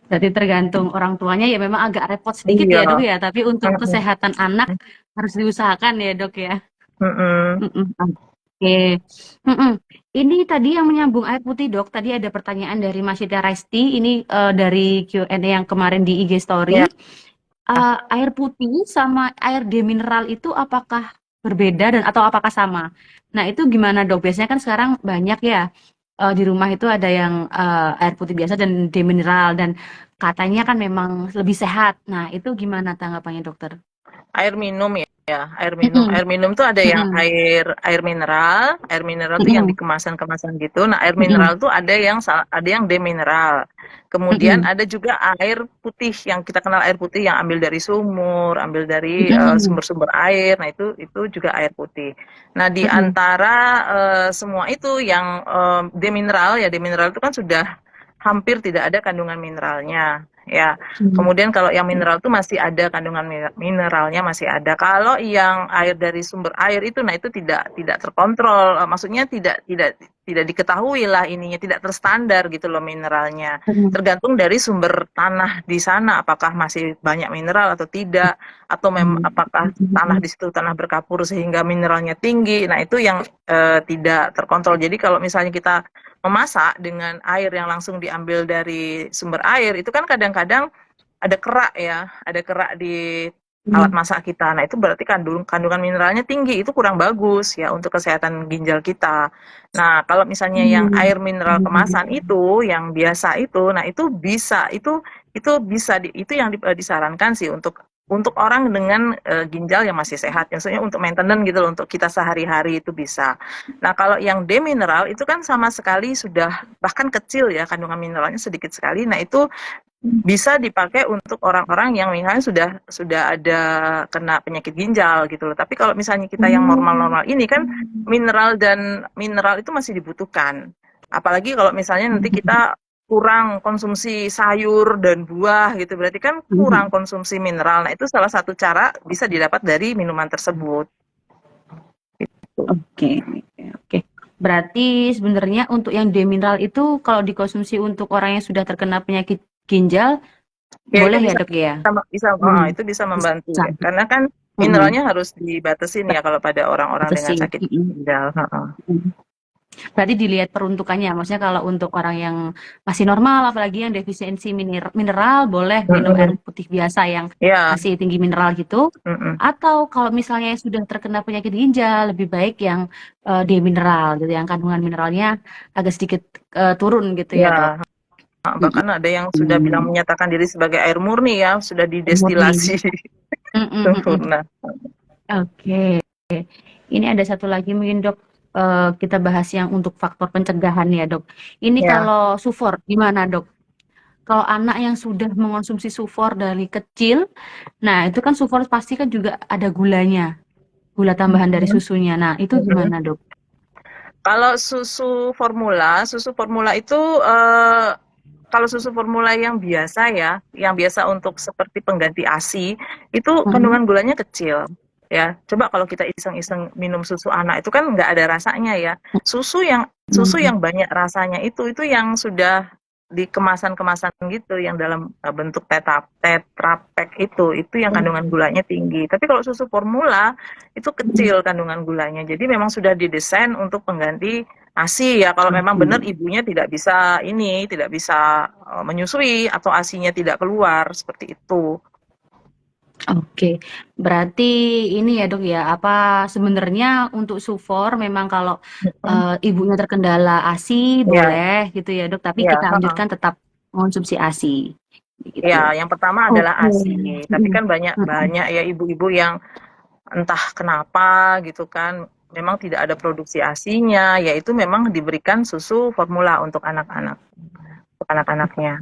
Jadi tergantung orang tuanya ya memang agak repot sedikit ya dok ya, tapi untuk kesehatan anak harus diusahakan ya dok ya. Oke. Ini tadi yang menyambung air putih dok, tadi ada pertanyaan dari Mas Sita Resti, ini dari Q&A yang kemarin di IG Story. Air putih sama air demineral itu apakah berbeda atau apakah sama? Nah itu gimana dok? Biasanya kan sekarang banyak ya di rumah itu ada yang air putih biasa dan demineral, dan katanya kan memang lebih sehat. Nah itu gimana tanggapannya dokter? Air minum ya, air minum tuh ada yang air mineral tuh yang di kemasan gitu. Nah air mineral tuh ada yang demineral. Kemudian ada juga air putih yang kita kenal air putih yang ambil dari sumur, ambil dari Mm-mm. sumber-sumber air. Nah, itu juga air putih. Nah, di Mm-mm. antara semua itu yang demineral ya, demineral itu kan sudah hampir tidak ada kandungan mineralnya. Ya, Mm. kemudian kalau yang mineral itu masih ada kandungan mineralnya masih ada. Kalau yang air dari sumber air itu, nah itu tidak terkontrol. Maksudnya tidak diketahui lah ininya, tidak terstandar gitu loh mineralnya. Mm. Tergantung dari sumber tanah di sana, apakah masih banyak mineral atau tidak, atau apakah tanah Mm. di situ tanah berkapur sehingga mineralnya tinggi. Nah itu yang tidak terkontrol. Jadi kalau misalnya kita memasak dengan air yang langsung diambil dari sumber air, itu kan kadang-kadang ada kerak ya, ada kerak di alat Mm. masak kita. Nah, itu berarti kandungan mineralnya tinggi, itu kurang bagus ya untuk kesehatan ginjal kita. Nah, kalau misalnya yang Mm. air mineral kemasan itu, yang biasa itu, nah itu bisa itu yang disarankan sih untuk orang dengan ginjal yang masih sehat, maksudnya untuk maintenance gitu loh, untuk kita sehari-hari itu bisa. Nah, kalau yang demineral itu kan sama sekali sudah bahkan kecil ya, kandungan mineralnya sedikit sekali. Nah, itu bisa dipakai untuk orang-orang yang misalnya sudah ada kena penyakit ginjal gitu loh. Tapi kalau misalnya kita yang Mm. normal-normal ini kan mineral itu masih dibutuhkan. Apalagi kalau misalnya nanti kita kurang konsumsi sayur dan buah gitu, berarti kan kurang Mm. konsumsi mineral. Nah, itu salah satu cara bisa didapat dari minuman tersebut. Oke, oke. Berarti sebenarnya untuk yang demineral itu kalau dikonsumsi untuk orang yang sudah terkena penyakit ginjal Ya itu boleh ya bisa dok ya? bisa Hmm. itu bisa membantu Bisa. ya. Karena kan Mm-mm. mineralnya harus dibatasin ya kalau pada orang-orang dengan Batasin. sakit Mm-mm. ginjal. Heeh. Mm. Berarti dilihat peruntukannya, maksudnya kalau untuk orang yang masih normal, apalagi yang defisiensi mineral, boleh minum air Mm-mm. putih biasa yang Ya, masih tinggi mineral gitu. mm-mm. Atau kalau misalnya yang sudah terkena penyakit ginjal, lebih baik yang demineral gitu, yang kandungan mineralnya agak sedikit turun gitu ya dok. Ya, bahkan ada yang sudah bilang Mm-mm. menyatakan diri sebagai air murni ya, sudah Murni. didestilasi Mm-mm, mm-mm. sempurna. Oke. Ini ada satu lagi mungkin dok, kita bahas yang untuk faktor pencegahan ya dok. Ini Ya. kalau sufor gimana dok? Kalau anak yang sudah mengonsumsi sufor dari kecil, nah itu kan sufor pasti kan juga ada gulanya, gula tambahan dari Mm-mm. susunya. Nah itu Mm-mm. gimana dok? Kalau susu formula itu kalau susu formula yang biasa ya, yang biasa untuk seperti pengganti ASI, itu Mhm. kandungan gulanya kecil. Ya, coba kalau kita iseng-iseng minum susu anak itu kan nggak ada rasanya ya. Susu yang Mhm. banyak rasanya itu yang sudah di kemasan-kemasan gitu, yang dalam bentuk tetra pack itu yang kandungan gulanya tinggi. Tapi kalau susu formula itu kecil kandungan gulanya. Jadi memang sudah didesain untuk pengganti ASI ya. Kalau memang benar Mhm. ibunya tidak bisa menyusui atau ASInya tidak keluar seperti itu. Oke, berarti ini ya dok ya, apa sebenarnya untuk sufor memang kalau Mm. ibunya terkendala ASI Ya, boleh gitu ya dok, tapi ya, kita heeh. anjurkan tetap mengonsumsi ASI gitu. Ya, yang pertama adalah Oke. ASI. Tapi Mhm. kan banyak Mhm. banyak ya ibu-ibu yang entah kenapa gitu kan, memang tidak ada produksi ASINya, yaitu memang diberikan susu formula untuk anak-anaknya.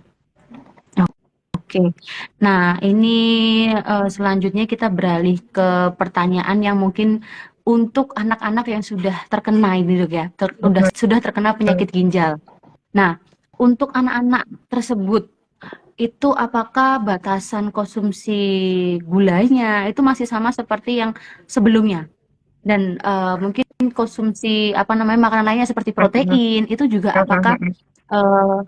Oke. Nah, ini selanjutnya kita beralih ke pertanyaan yang mungkin untuk anak-anak yang sudah terkena ini dok ya, sudah terkena penyakit ginjal. Nah, untuk anak-anak tersebut itu apakah batasan konsumsi gulanya itu masih sama seperti yang sebelumnya? Dan mungkin konsumsi apa namanya makanan lainnya seperti protein itu juga apakah eh,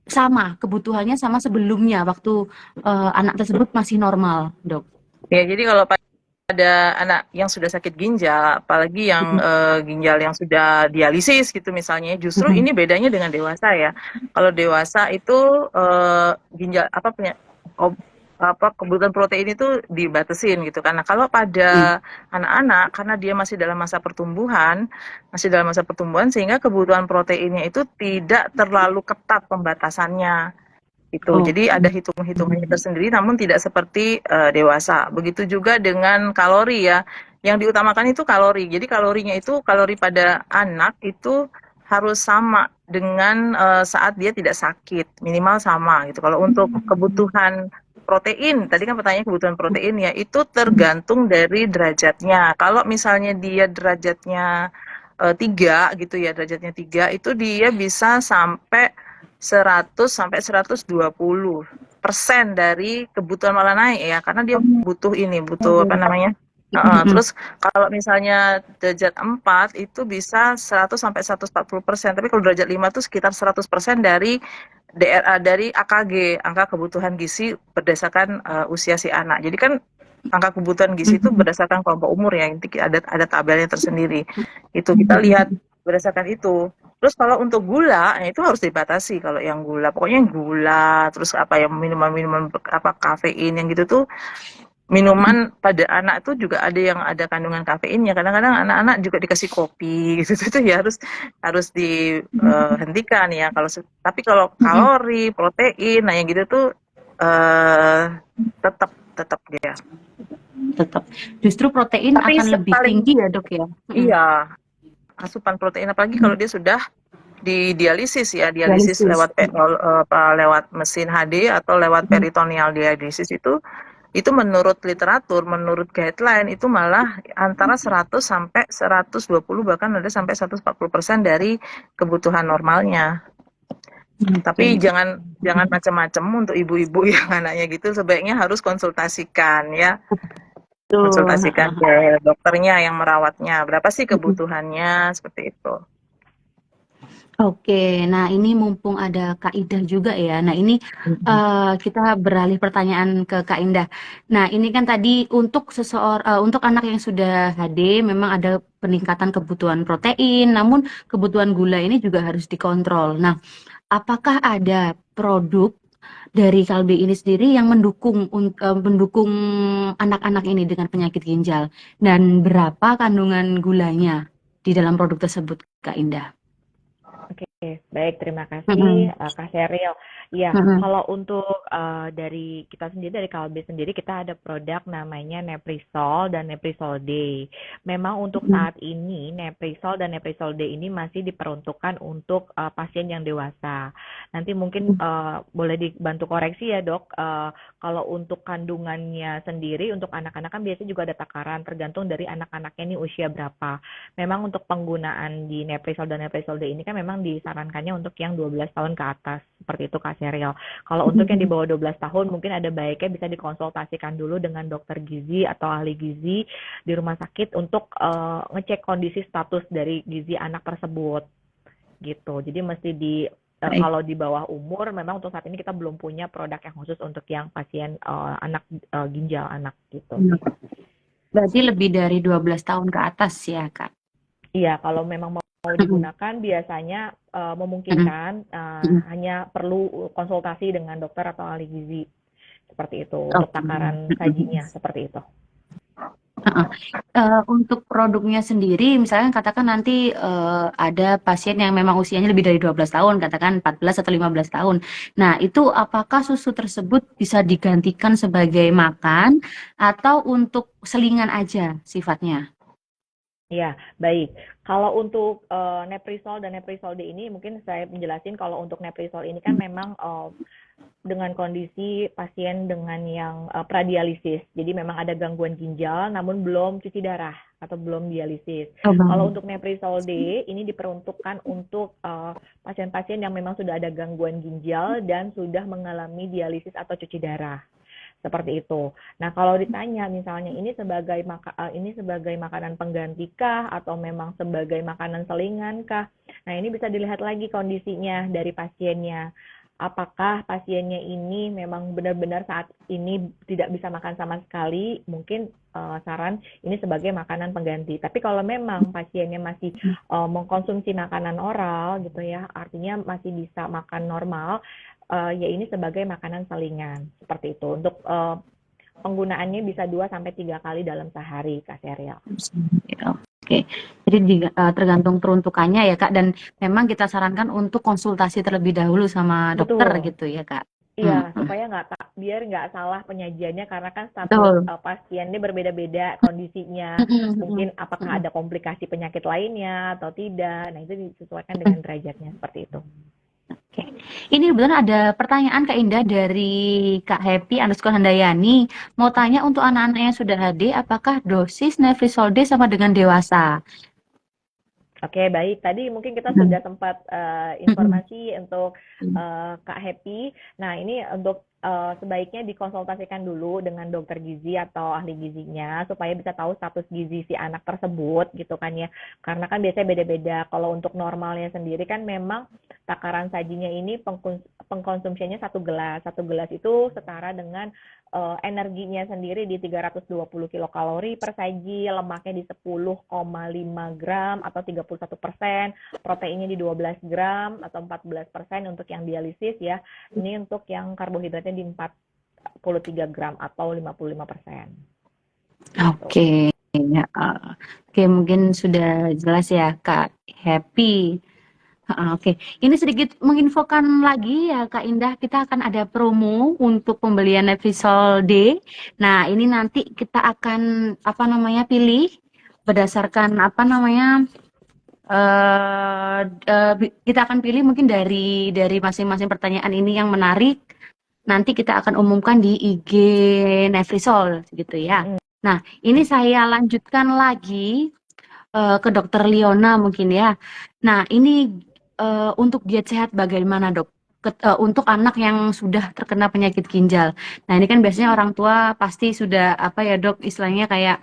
sama kebutuhannya sama sebelumnya waktu anak tersebut masih normal, dok? Ya, jadi kalau pada anak yang sudah sakit ginjal, apalagi yang Mhm. ginjal yang sudah dialisis gitu misalnya, justru Mhm. ini bedanya dengan dewasa ya. Kalau dewasa itu ginjal kebutuhan protein itu dibatasin gitu. Karena kalau Mhm. pada anak-anak, karena dia masih dalam masa pertumbuhan sehingga kebutuhan proteinnya itu tidak terlalu ketat pembatasannya gitu. Oh. Jadi ada hitung-hitungannya tersendiri namun tidak seperti dewasa. Begitu juga dengan kalori ya. Yang diutamakan itu kalori. Jadi kalorinya itu kalori pada anak itu harus sama dengan saat dia tidak sakit, minimal sama gitu. Kalau untuk kebutuhan protein, tadi kan pertanyaan kebutuhan protein ya, itu tergantung dari derajatnya. Kalau misalnya dia derajatnya 3 gitu ya, derajatnya 3 itu dia bisa sampai 100 sampai 120% dari kebutuhan, malah naik ya, karena dia butuh ini, butuh apa namanya? Terus kalau misalnya derajat 4 itu bisa 100 sampai 140%, tapi kalau derajat 5 itu sekitar 100% dari dari AKG, angka kebutuhan gizi berdasarkan usia si anak. Jadi kan angka kebutuhan gizi itu berdasarkan kelompok umur ya, nanti ada tabelnya tersendiri. Itu kita lihat berdasarkan itu. Terus kalau untuk gula, itu harus dibatasi kalau yang gula. Pokoknya yang gula, terus apa yang minuman-minuman apa kafein yang gitu tuh, minuman pada anak itu juga ada yang ada kandungan kafeinnya. Kadang-kadang anak-anak juga dikasih kopi gitu itu ya harus dihentikan ya. Tapi kalau kalori, protein, nah yang gitu tuh tetap dia. Tetap. Justru protein Tapi akan lebih tinggi ya, Dok ya? iya, asupan protein apalagi kalau dia sudah di dialisis ya, dialisis Dialisis. lewat mesin HD atau lewat peritoneal dialisis itu menurut literatur, menurut guideline itu malah antara 100 sampai 120, bahkan ada sampai 140% dari kebutuhan normalnya. Tapi jangan macam-macam untuk ibu-ibu yang anaknya gitu, sebaiknya harus konsultasikan ya. Konsultasikan ke dokternya yang merawatnya, berapa sih kebutuhannya, seperti itu. Oke, nah ini mumpung ada Kak Ida juga ya. Nah ini kita beralih pertanyaan ke Kak Indah. Nah ini kan tadi untuk untuk anak yang sudah HD memang ada peningkatan kebutuhan protein, namun kebutuhan gula ini juga harus dikontrol. Nah, apakah ada produk dari Kalbe ini sendiri yang mendukung anak-anak ini dengan penyakit ginjal, dan berapa kandungan gulanya di dalam produk tersebut, Kak Indah? Oke, baik, terima kasih Kak Sheryl. Ya, kalau untuk dari kita sendiri, dari Kalbe sendiri, kita ada produk namanya Neprisol dan Neprisol D. Memang untuk saat ini Neprisol dan Neprisol D ini masih diperuntukkan untuk pasien yang dewasa. Nanti mungkin boleh dibantu koreksi ya, Dok. Kalau untuk kandungannya sendiri untuk anak-anak kan biasanya juga ada takaran tergantung dari anak-anaknya ini usia berapa. Memang untuk penggunaan di Neprisol dan Neprisol D ini kan memang disarankannya untuk yang 12 tahun ke atas, seperti itu Kak Sheryl. Kalau untuk yang di bawah 12 tahun mungkin ada baiknya bisa dikonsultasikan dulu dengan dokter gizi atau ahli gizi di rumah sakit untuk ngecek kondisi status dari gizi anak tersebut gitu. Jadi mesti kalau di bawah umur memang untuk saat ini kita belum punya produk yang khusus untuk yang pasien anak ginjal anak gitu. Berarti lebih dari 12 tahun ke atas ya, Kak? Iya, kalau memang mau digunakan biasanya memungkinkan hanya perlu konsultasi dengan dokter atau ahli gizi seperti itu untuk takaran sajinya seperti itu. Untuk produknya sendiri, misalkan katakan nanti ada pasien yang memang usianya lebih dari 12 tahun, katakan 14 atau 15 tahun. Nah, itu apakah susu tersebut bisa digantikan sebagai makan atau untuk selingan aja sifatnya? Ya, baik. Kalau untuk Neprisol dan Neprisol D ini mungkin saya menjelasin kalau untuk Neprisol ini kan memang dengan kondisi pasien dengan yang pradialisis. Jadi memang ada gangguan ginjal namun belum cuci darah atau belum dialisis. Kalau untuk Neprisol D ini diperuntukkan untuk pasien-pasien yang memang sudah ada gangguan ginjal dan sudah mengalami dialisis atau cuci darah. Seperti itu. Nah, kalau ditanya misalnya ini sebagai makanan pengganti kah atau memang sebagai makanan selingan kah? Nah, ini bisa dilihat lagi kondisinya dari pasiennya. Apakah pasiennya ini memang benar-benar saat ini tidak bisa makan sama sekali, mungkin saran ini sebagai makanan pengganti. Tapi kalau memang pasiennya masih mengkonsumsi makanan oral gitu ya, artinya masih bisa makan normal, ya ini sebagai makanan salingan seperti itu. Untuk penggunaannya bisa 2-3 kali dalam sehari, Kak Sheryl. Oke, jadi tergantung peruntukannya ya Kak, dan memang kita sarankan untuk konsultasi terlebih dahulu sama dokter gitu ya Kak. Iya, Mhm, supaya biar nggak salah penyajiannya karena kan status betul. pasiennya berbeda-beda kondisinya. Mhm Mungkin mhm apakah mhm ada komplikasi penyakit lainnya atau tidak. Nah, itu disesuaikan mhm. dengan derajatnya seperti itu. Oke. Ini kebetulan ada pertanyaan Kak Indah dari Kak Happy_Handayani. Mau tanya untuk anak-anak yang sudah HD, apakah dosis Nefisolde sama dengan dewasa? Oke, baik. Tadi mungkin kita Mhm sudah sempat mhm. informasi untuk Kak Happy. Nah, ini untuk sebaiknya dikonsultasikan dulu dengan dokter gizi atau ahli gizinya supaya bisa tahu status gizi si anak tersebut gitu kan ya. Karena kan biasanya beda-beda. Kalau untuk normalnya sendiri kan memang takaran sajinya ini pengkonsumsiannya 1 gelas. 1 gelas itu setara dengan energinya sendiri di 320 kilokalori per saji, lemaknya di 10,5 gram atau 31%, proteinnya di 12 gram atau 14% untuk yang dialisis ya. Ini untuk yang karbohidratnya di 43 gram atau 55%. Gitu. Oke, ya, oke mungkin sudah jelas ya Kak Happy. Heeh, oke. Ini sedikit menginfokan lagi ya Kak Indah, kita akan ada promo untuk pembelian Episol D. Nah, ini nanti kita akan apa namanya pilih berdasarkan apa namanya kita akan pilih mungkin dari masing-masing pertanyaan ini yang menarik. Nanti kita akan umumkan di IG Nefrisol gitu ya. Mm-mm. Nah, ini saya lanjutkan lagi ke Dokter Liona mungkin ya. Nah, ini untuk diet sehat bagaimana dok? Untuk anak yang sudah terkena penyakit ginjal. Nah, ini kan biasanya orang tua pasti sudah apa ya dok, istilahnya kayak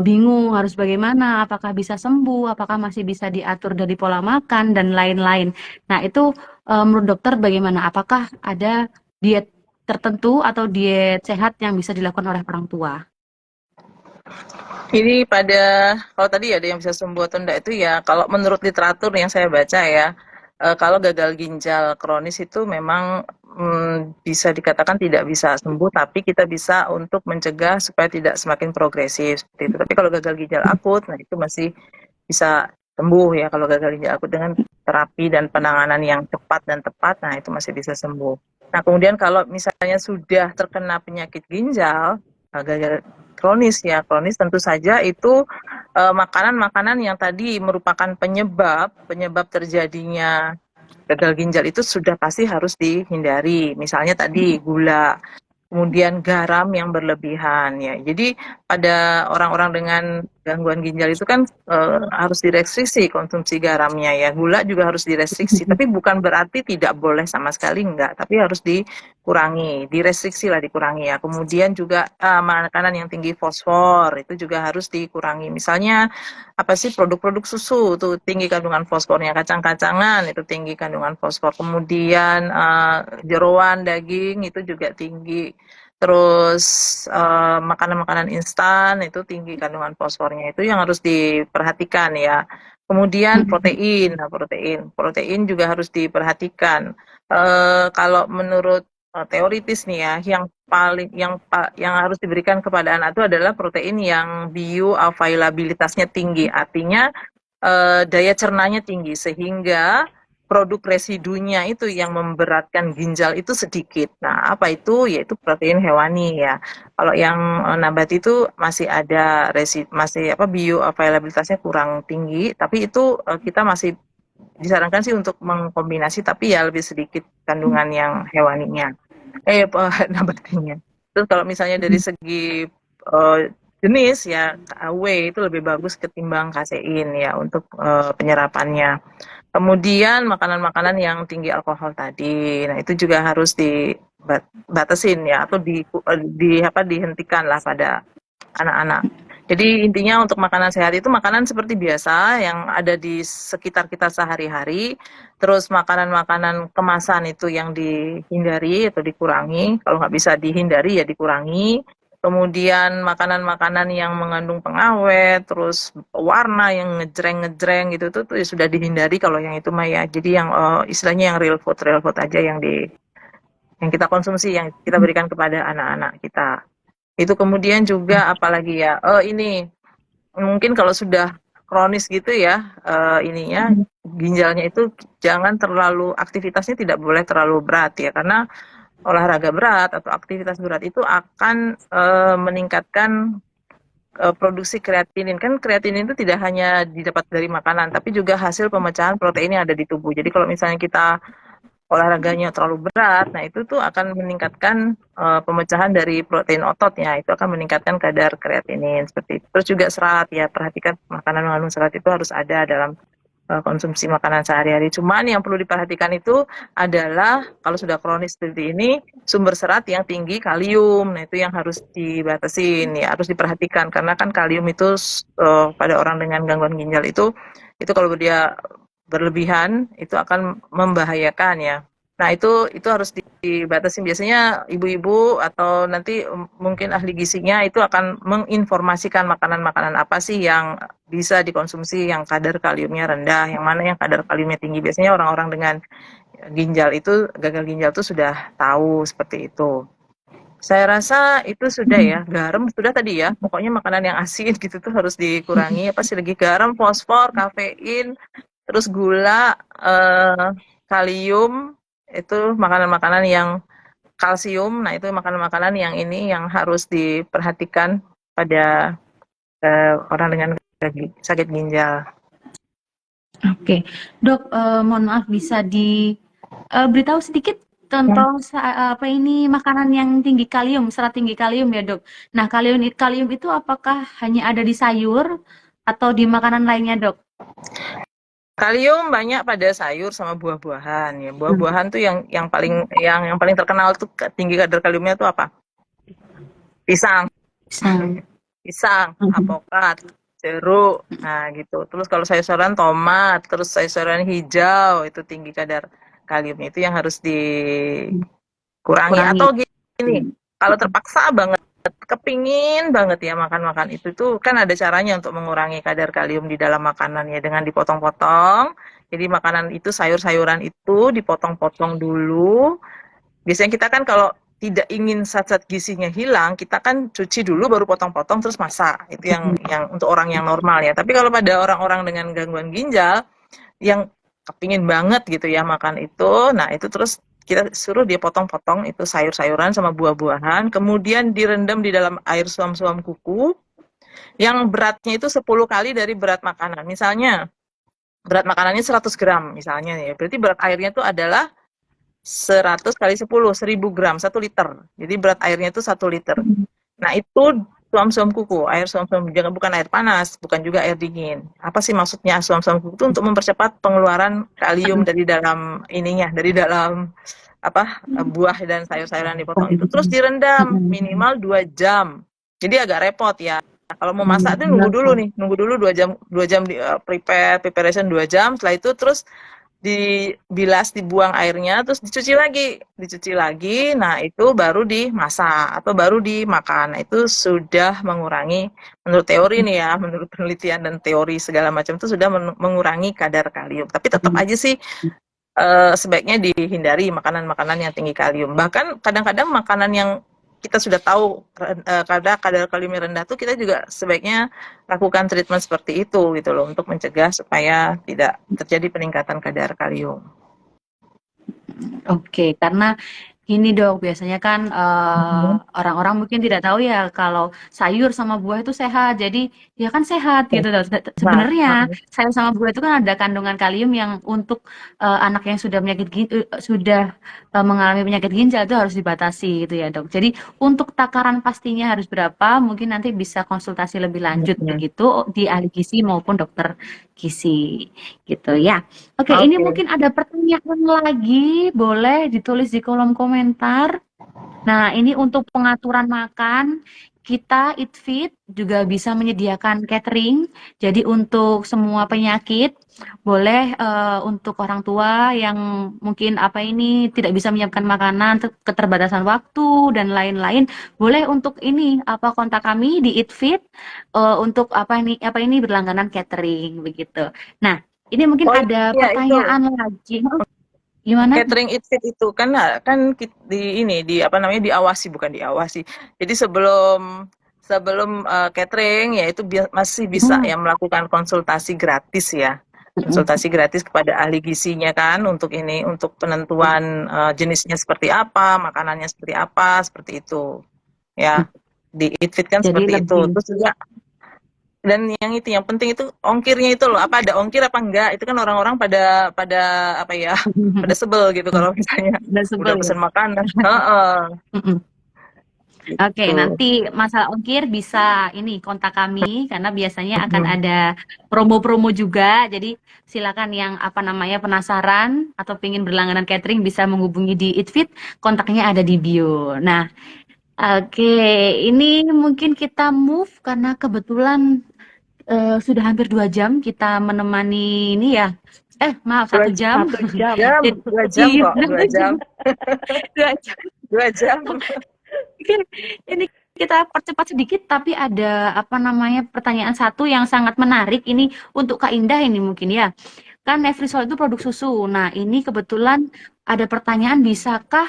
bingung harus bagaimana, apakah bisa sembuh, apakah masih bisa diatur dari pola makan dan lain-lain. Nah, itu menurut dokter bagaimana? Apakah ada diet tertentu atau diet sehat yang bisa dilakukan oleh orang tua? Ini kalau tadi ada yang bisa sembuh atau enggak itu ya, kalau menurut literatur yang saya baca ya, kalau gagal ginjal kronis itu memang bisa dikatakan tidak bisa sembuh, tapi kita bisa untuk mencegah supaya tidak semakin progresif seperti itu. Tapi kalau gagal ginjal akut, nah itu masih bisa sembuh ya kalau gagal ginjal akut dengan terapi dan penanganan yang cepat dan tepat, nah itu masih bisa sembuh. Nah kemudian kalau misalnya sudah terkena penyakit ginjal, gagal kronis ya, kronis tentu saja itu makanan-makanan yang tadi merupakan penyebab terjadinya gagal ginjal itu sudah pasti harus dihindari. Misalnya tadi gula, kemudian garam yang berlebihan ya. Jadi pada orang-orang dengan gangguan ginjal itu kan harus direstriksi konsumsi garamnya ya. Gula juga harus direstriksi, tapi bukan berarti tidak boleh sama sekali enggak, tapi harus dikurangi, direstriksi lah dikurangi ya. Kemudian juga makanan yang tinggi fosfor itu juga harus dikurangi. Misalnya apa sih produk-produk susu tuh tinggi kandungan fosfornya, kacang-kacangan itu tinggi kandungan fosfor. Kemudian jeroan, daging itu juga tinggi. Terus makanan-makanan instan itu tinggi kandungan fosfornya. Itu yang harus diperhatikan ya. Kemudian protein, nah protein juga harus diperhatikan. Kalau menurut teoritis nih ya, yang harus diberikan kepada anak itu adalah protein yang bioavailabilitasnya tinggi, artinya daya cernanya tinggi sehingga produk residunya itu yang memberatkan ginjal itu sedikit. Nah, apa itu? Yaitu protein hewani ya. Kalau yang nabati itu masih ada masih apa bioavailabilitasnya kurang tinggi, tapi itu kita masih disarankan sih untuk mengkombinasi tapi ya lebih sedikit kandungan yang hewaninya. Nabatinya. Terus kalau misalnya dari segi jenis ya W itu lebih bagus ketimbang kasein ya untuk penyerapannya. Kemudian makanan-makanan yang tinggi alkohol tadi, nah itu juga harus dibatasin ya atau dihentikan lah pada anak-anak. Jadi intinya untuk makanan sehat itu makanan seperti biasa yang ada di sekitar kita sehari-hari. Terus makanan-makanan kemasan itu yang dihindari atau dikurangi. Kalau nggak bisa dihindari ya dikurangi. Kemudian makanan-makanan yang mengandung pengawet, terus warna yang ngejreng-ngejreng gitu tuh ya sudah dihindari kalau yang itu mah ya. Jadi yang istilahnya yang real food aja yang kita konsumsi, yang kita berikan kepada anak-anak kita. Itu kemudian juga apalagi ya, ini mungkin kalau sudah kronis gitu ya, ininya ginjalnya itu jangan terlalu aktivitasnya tidak boleh terlalu berat ya karena olahraga berat atau aktivitas berat itu akan meningkatkan produksi kreatinin. Kan kreatinin itu tidak hanya didapat dari makanan, tapi juga hasil pemecahan protein yang ada di tubuh. Jadi kalau misalnya kita olahraganya terlalu berat, nah itu tuh akan meningkatkan pemecahan dari protein ototnya, itu akan meningkatkan kadar kreatinin seperti itu. Terus juga serat ya, perhatikan makanan mengandung serat itu harus ada dalam konsumsi makanan sehari-hari. Cuman yang perlu diperhatikan itu adalah kalau sudah kronis seperti ini, sumber serat yang tinggi kalium. Nah, itu yang harus dibatasin ya, harus diperhatikan karena kan kalium itu pada orang dengan gangguan ginjal itu kalau dia berlebihan itu akan membahayakan ya. Nah, itu harus dibatasin. Biasanya ibu-ibu atau nanti mungkin ahli gizinya itu akan menginformasikan makanan-makanan apa sih yang bisa dikonsumsi yang kadar kaliumnya rendah, yang mana yang kadar kaliumnya tinggi. Biasanya orang-orang dengan gagal ginjal itu sudah tahu seperti itu. Saya rasa itu sudah ya, garam sudah tadi ya. Pokoknya makanan yang asin gitu tuh harus dikurangi. Apa sih lagi garam, fosfor, kafein, terus gula, kalium, itu makanan-makanan yang kalsium. Nah, itu makanan-makanan yang ini yang harus diperhatikan pada orang dengan sakit ginjal. Oke, Dok, mohon maaf bisa diberitahu sedikit tentang apa ini makanan yang tinggi kalium, serat tinggi kalium ya, Dok. Nah, kalium itu apakah hanya ada di sayur atau di makanan lainnya, Dok? Kalium banyak pada sayur sama buah-buahan ya. Buah-buahan tuh yang paling terkenal tuh tinggi kadar kaliumnya tuh apa? Pisang. Pisang, apokat, jeruk. Nah, gitu. Terus kalau sayur-sayuran tomat, terus sayur-sayuran hijau itu tinggi kadar kaliumnya, itu yang harus dikurangi. Atau gini, kalau terpaksa banget kepingin banget ya makan itu tuh kan ada caranya untuk mengurangi kadar kalium di dalam makanan ya, dengan dipotong-potong. Jadi makanan itu, sayur-sayuran itu dipotong-potong dulu. Biasanya kita kan kalau tidak ingin zat-zat gizinya hilang, kita kan cuci dulu baru potong-potong terus masak. Itu yang untuk orang yang normal ya. Tapi kalau pada orang-orang dengan gangguan ginjal yang kepingin banget gitu ya makan itu, nah itu terus kita suruh dia potong-potong itu sayur-sayuran sama buah-buahan, kemudian direndam di dalam air suam-suam kuku yang beratnya itu 10 kali dari berat makanan. Misalnya berat makanannya 100 gram misalnya ya, berarti berat airnya itu adalah 100 kali 10, 1000 gram, 1 liter. Jadi berat airnya itu 1 liter. Nah, itu suam-suam kuku, air suam-suam, bukan air panas, bukan juga air dingin. Apa sih maksudnya suam-suam kuku itu? Untuk mempercepat pengeluaran kalium dari dalam ininya, dari dalam buah dan sayur-sayuran dipotong itu. Terus direndam minimal 2 jam. Jadi agak repot ya. Kalau mau masak itu nunggu dulu 2 jam di preparation 2 jam. Setelah itu terus dibilas, dibuang airnya, terus dicuci lagi, nah itu baru dimasak atau baru dimakan. Nah, itu sudah mengurangi, menurut teori nih ya, menurut penelitian dan teori segala macam itu sudah mengurangi kadar kalium. Tapi tetap aja sih sebaiknya dihindari makanan-makanan yang tinggi kalium. Bahkan kadang-kadang makanan yang kita sudah tahu kadar kaliumnya rendah tuh kita juga sebaiknya lakukan treatment seperti itu gitu loh, untuk mencegah supaya tidak terjadi peningkatan kadar kalium. Oke, karena ini Dok, biasanya kan orang-orang mungkin tidak tahu ya kalau sayur sama buah itu sehat. Jadi ya kan sehat gitu Dok. Sebenarnya sayur sama buah itu kan ada kandungan kalium yang untuk anak yang sudah mengalami penyakit ginjal itu harus dibatasi gitu ya Dok. Jadi untuk takaran pastinya harus berapa, mungkin nanti bisa konsultasi lebih lanjut begitu di ahli gizi maupun dokter gizi gitu ya. Oke, ini mungkin ada pertanyaan lagi, boleh ditulis di kolom komentar. Nah, ini untuk pengaturan makan, kita Eat Fit juga bisa menyediakan catering. Jadi untuk semua penyakit, boleh untuk orang tua yang mungkin tidak bisa menyiapkan makanan, keterbatasan waktu dan lain-lain, boleh untuk ini kontak kami di Eat Fit untuk berlangganan catering begitu. Nah, ini mungkin ada pertanyaan lagi. Gimana? Catering Eat Fit itu kan diawasi. Jadi sebelum catering ya itu masih bisa ya melakukan konsultasi gratis ya. konsultasi gratis kepada ahli gizinya kan untuk ini, untuk penentuan jenisnya seperti apa, makanannya seperti itu ya. Di Eatfit kan Jadi seperti itu. lebih Terus juga, dan yang penting itu ongkirnya itu loh, apa ada ongkir apa enggak, itu kan orang-orang pada pada apa ya, pada sebel gitu kalau misalnya udah udah sebel ya. pesen makanan. Heeh, Mm-mm. Oke, gitu. nanti masalah ongkir bisa ini kontak kami karena biasanya akan Mm. ada promo-promo juga. Jadi silakan yang apa namanya penasaran atau pengen berlangganan catering bisa menghubungi di Eatfit, kontaknya ada di bio. Nah, oke, ini mungkin kita move karena kebetulan sudah hampir 2 jam kita menemani ini ya. Maaf, Dua 1 jam. Satu jam. jam, Jadi, 2 jam iya, kok, 2 jam, 2 jam. 2 jam. Oke, ini kita percepat sedikit, tapi ada apa namanya pertanyaan satu yang sangat menarik ini untuk Kak Indah ini mungkin ya. Kan Nevrisol itu produk susu. Nah, ini kebetulan ada pertanyaan, bisakah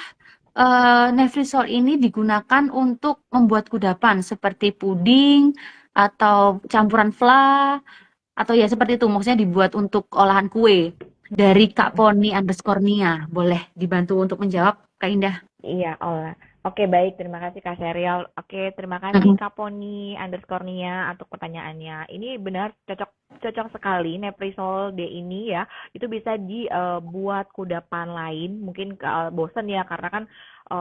Nevrisol ini digunakan untuk membuat kudapan seperti puding atau campuran fla atau ya seperti itu, maksudnya dibuat untuk olahan kue. Dari Kak Poni underscore Nia, boleh dibantu untuk menjawab Kak Indah? Iya, olah. Oke, baik. Terima kasih Kak Serial. Oke, terima kasih Mm-mm. Kak Poni underscore Nia untuk pertanyaannya. Ini benar cocok sekali Neprisol D ini ya. Itu bisa dibuat kudapan lain. Mungkin bosan ya karena kan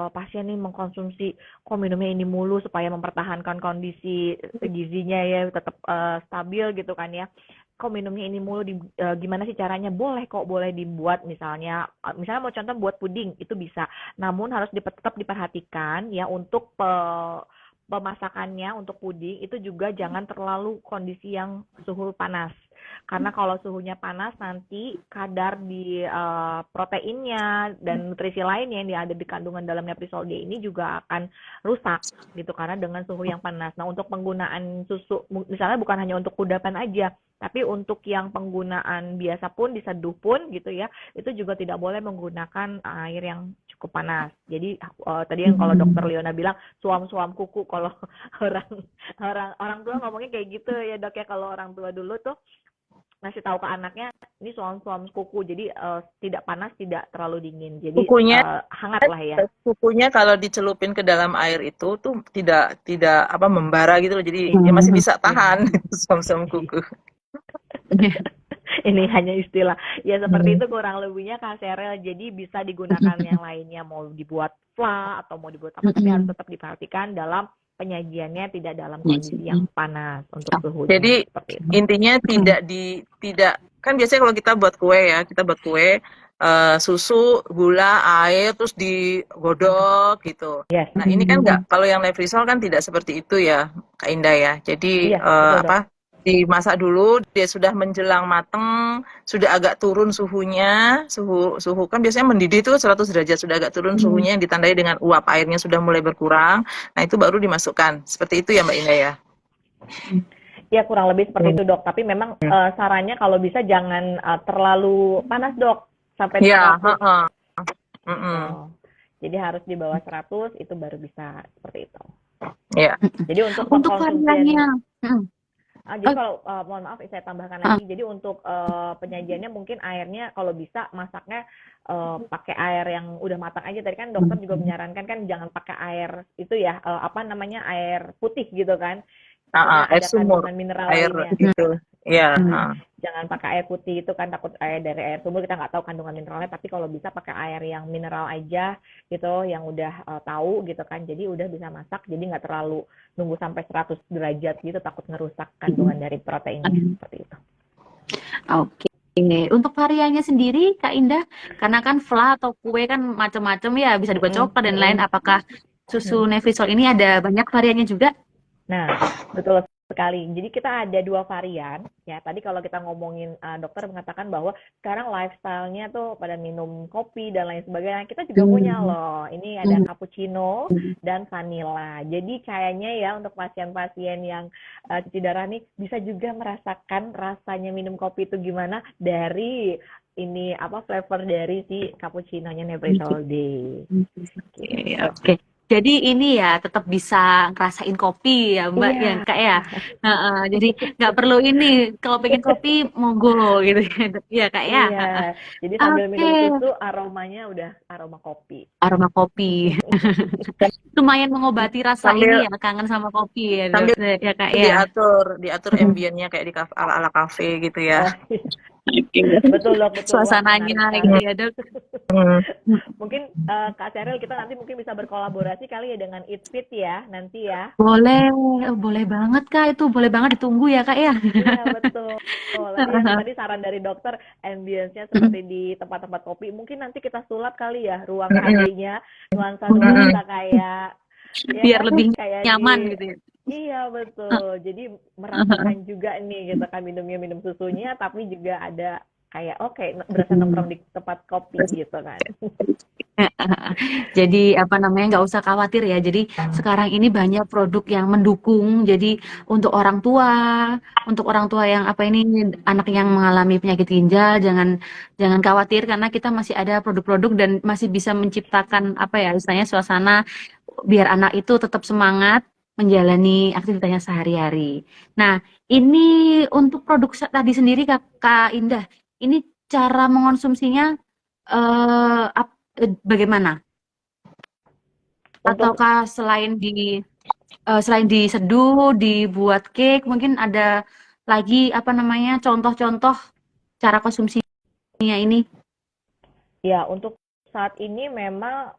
pasien nih mengkonsumsi kok minumnya ini mulu supaya mempertahankan kondisi gizinya ya tetap stabil gitu kan ya. Kok minumnya ini mulu gimana sih caranya? Boleh dibuat misalnya mau contoh buat puding itu bisa. Namun harus tetap diperhatikan ya untuk pemasakannya untuk puding itu juga jangan terlalu kondisi yang suhu panas. Karena kalau suhunya panas nanti kadar di proteinnya dan nutrisi lainnya yang ada di kandungan dalam Neprisol D ini juga akan rusak gitu karena dengan suhu yang panas. Nah, untuk penggunaan susu misalnya bukan hanya untuk kudapan aja, tapi untuk yang penggunaan biasa pun diseduh pun gitu ya, itu juga tidak boleh menggunakan air yang cukup panas. Jadi tadi yang kalau dokter Leona bilang suam-suam kuku kalau orang orang tua ngomongnya kayak gitu ya dok ya kalau orang tua dulu tuh ngasih tahu ke anaknya ini suam-suam kuku jadi tidak panas tidak terlalu dingin jadi Kukunya hangat lah ya. kukunya kalau dicelupin ke dalam air itu tuh tidak tidak apa membara gitu loh. Jadi dia masih Mhm. bisa Iya. tahan som-som kuku. Ini hanya istilah ya seperti itu kurang lebihnya Kak Serel jadi bisa digunakan yang lainnya mau dibuat fla atau mau dibuat apa tapi harus Mhm. tetap diperhatikan dalam penyajiannya tidak dalam kondisi yang panas untuk Oh, suhunya Jadi seperti itu. intinya mhm. tidak kan biasanya kalau kita buat kue ya, kita buat kue susu, gula, air terus digodok gitu. Yes, Nah, ini kan Mhm. enggak, kalau yang Levrisol kan tidak seperti itu ya, Kak Indah ya. Jadi iya betul dok. apa? Dimasak dulu, dia sudah menjelang mateng, sudah agak turun suhunya, suhu suhu kan biasanya mendidih itu 100 derajat, sudah agak turun suhunya yang ditandai dengan uap airnya sudah mulai berkurang. Nah, itu baru dimasukkan. Seperti itu ya, Mbak Indah ya. Ya kurang lebih seperti itu dok. Tapi memang sarannya kalau bisa jangan terlalu panas dok sampai Iya, 100. heeh. Mm-mm. Oh, jadi harus di bawah 100 itu baru bisa seperti itu. Iya. Jadi untuk Untuk pengkonsumsian variannya, mhm. jadi Oh, kalau mohon maaf saya tambahkan lagi. Jadi untuk penyajiannya mungkin airnya kalau bisa masaknya pakai air yang udah matang aja. Tadi kan dokter juga menyarankan kan jangan pakai air itu ya apa namanya air putih gitu kan. Takutnya Air ada sumur, kandungan mineral air lainnya. gitu. Iya, Nah, heeh. jangan pakai air putih itu kan takut dari air sumur kita nggak tahu kandungan mineralnya. Tapi kalau bisa pakai air yang mineral aja gitu, yang udah tahu gitu kan. Jadi udah bisa masak. Jadi nggak terlalu nunggu sampai 100 derajat gitu takut ngerusak kandungan dari proteinnya seperti itu. Oke. Untuk variannya sendiri, Kak Indah, karena kan fla atau kue kan macam-macam ya, bisa dibuat Mm-mm, coklat dan lain. mm-mm. Apakah susu Nevrisol ini ada banyak variannya juga? Nah, betul sekali. Jadi kita ada 2 varian ya. Tadi kalau kita ngomongin dokter mengatakan bahwa sekarang lifestyle-nya tuh pada minum kopi dan lain sebagainya. Kita juga punya loh. Ini ada cappuccino dan vanilla. Jadi kayaknya ya untuk pasien-pasien yang cuci darah nih bisa juga merasakan rasanya minum kopi itu gimana dari ini apa flavor dari si cappuccino-nya Nevrisol D. Oke. Jadi ini ya tetap bisa ngerasain kopi ya Mbak Iya, ya Kak ya. Heeh, jadi nggak perlu ini kalau pengen kopi monggo gitu ya ya Kak ya. iya. Heeh. Jadi sambil Oke, minum susu, aromanya udah aroma kopi. aroma kopi. Lumayan mengobati rasa ini Sambil ya kangen sama kopi ya sambil ya Kak ya. diatur ambience-nya kayak di ala-ala kafe gitu ya. Oh, betul dok, betul. Wah, Suasananya menarik gitu sekali. ya Dok. Hmm. Mungkin Kak Cheryl kita nanti mungkin bisa berkolaborasi kali ya dengan Eat Fit ya, nanti ya. Boleh, oh, boleh banget Kak itu boleh banget ditunggu ya Kak ya. Iya, betul. Nanti yang tadi saran dari dokter, ambience-nya seperti di tempat-tempat kopi. Mungkin nanti kita sulap kali ya ruang HD-nya, nuansa-nuansa kayak, ya Biar kan, lebih kayak nyaman di, gitu ya. iya betul. Jadi merasakan juga nih gitu kan minumnya minum susunya, tapi juga ada kayak oke berasa nongkrong di tempat kopi gitu kan. Jadi apa namanya nggak usah khawatir ya. Jadi sekarang ini banyak produk yang mendukung. Jadi untuk orang tua yang apa ini anak yang mengalami penyakit ginjal, jangan khawatir karena kita masih ada produk-produk dan masih bisa menciptakan apa ya istilahnya suasana biar anak itu tetap semangat menjalani aktivitasnya sehari-hari. Nah, ini untuk produk tadi sendiri Kak Indah, ini cara mengonsumsinya bagaimana? Untuk Ataukah selain diseduh, dibuat cake, mungkin ada lagi apa namanya contoh-contoh cara konsumsinya ini? Ya, untuk saat ini memang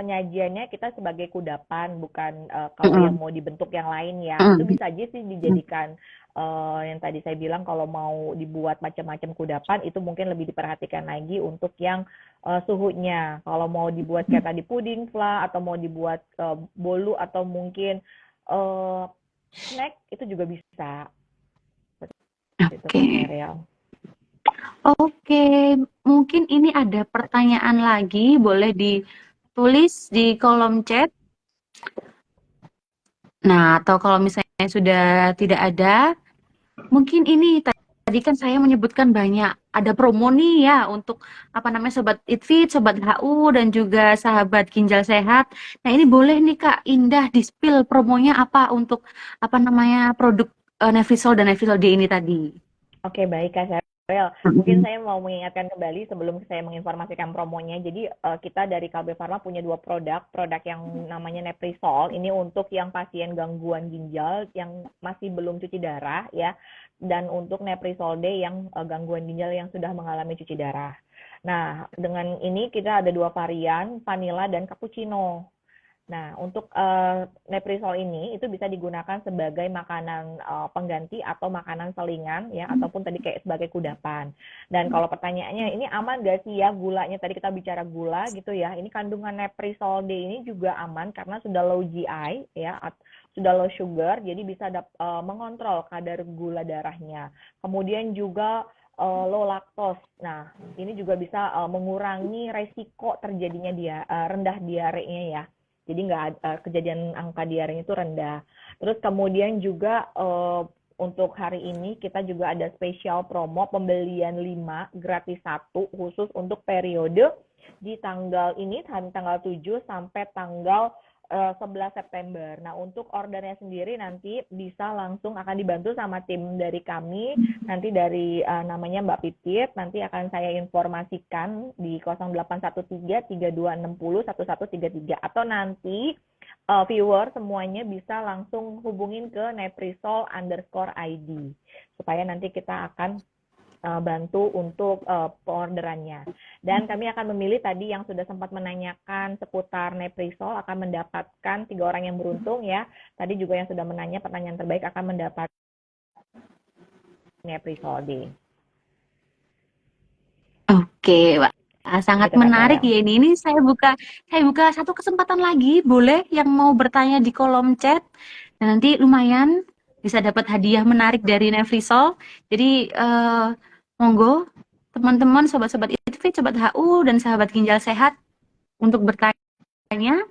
penyajiannya kita sebagai kudapan, bukan kalau yang Mm-mm. mau dibentuk yang lain ya. Itu Mm-mm. bisa aja sih dijadikan yang tadi saya bilang kalau mau dibuat macam-macam kudapan itu mungkin lebih diperhatikan lagi untuk yang suhunya. Kalau mau dibuat kayak tadi puding fla atau mau dibuat bolu atau mungkin eh, snack itu juga bisa. Seperti itu Oke. Kak Sheryl. Oke, mungkin ini ada pertanyaan lagi, boleh ditulis di kolom chat. Nah, atau kalau misalnya sudah tidak ada, mungkin ini tadi kan saya menyebutkan banyak ada promo nih ya untuk apa namanya Sobat Eatfit, Sobat HU dan juga sahabat ginjal sehat. Nah, ini boleh nih Kak Indah di-spill promonya apa untuk apa namanya produk Nevrisol dan Nevrisol D ini tadi. Oke, baik Kak Sheryl. Mungkin Mm-mm. saya mau mengingatkan kembali sebelum saya menginformasikan promonya. Jadi kita dari KB Pharma punya dua produk yang namanya Neprisol. Ini untuk yang pasien gangguan ginjal yang masih belum cuci darah ya, dan untuk Neprisol D yang gangguan ginjal yang sudah mengalami cuci darah. Nah, dengan ini kita ada dua varian, vanilla dan cappuccino. Nah, untuk Neprisol ini itu bisa digunakan sebagai makanan pengganti atau makanan selingan ya ataupun tadi kayak sebagai kudapan. Dan kalau pertanyaannya ini aman gak sih ya gulanya tadi kita bicara gula gitu ya. Ini kandungan Neprisol D ini juga aman karena sudah low GI ya, sudah low sugar jadi bisa mengontrol kadar gula darahnya. Kemudian juga low lactose. Nah, ini juga bisa mengurangi resiko terjadinya rendah diarenya ya. Jadi nggak kejadian angka diarenya itu rendah. Terus kemudian juga untuk hari ini kita juga ada spesial promo pembelian 5 gratis 1 khusus untuk periode di tanggal ini tanggal 7 sampai tanggal 11 September. Nah, untuk ordernya sendiri nanti bisa langsung akan dibantu sama tim dari kami, nanti dari namanya Mbak Pipit, nanti akan saya informasikan di 0813 3260 1133 atau nanti viewer semuanya bisa langsung hubungin ke neprisol_id supaya nanti kita akan bantu untuk orderannya. Dan kami akan memilih tadi yang sudah sempat menanyakan seputar Neprisol akan mendapatkan 3 orang yang beruntung ya. Tadi juga yang sudah menanya pertanyaan terbaik akan mendapat Neprisol D. Oke, Wak. Sangat Gitu Kak menarik Sheryl. ya ini. Ini saya buka satu kesempatan lagi, boleh yang mau bertanya di kolom chat. Dan nanti lumayan bisa dapat hadiah menarik dari Nevrisol. Jadi monggo teman-teman, sobat-sobat Eatfit, sobat HU dan sahabat ginjal sehat untuk bertanya.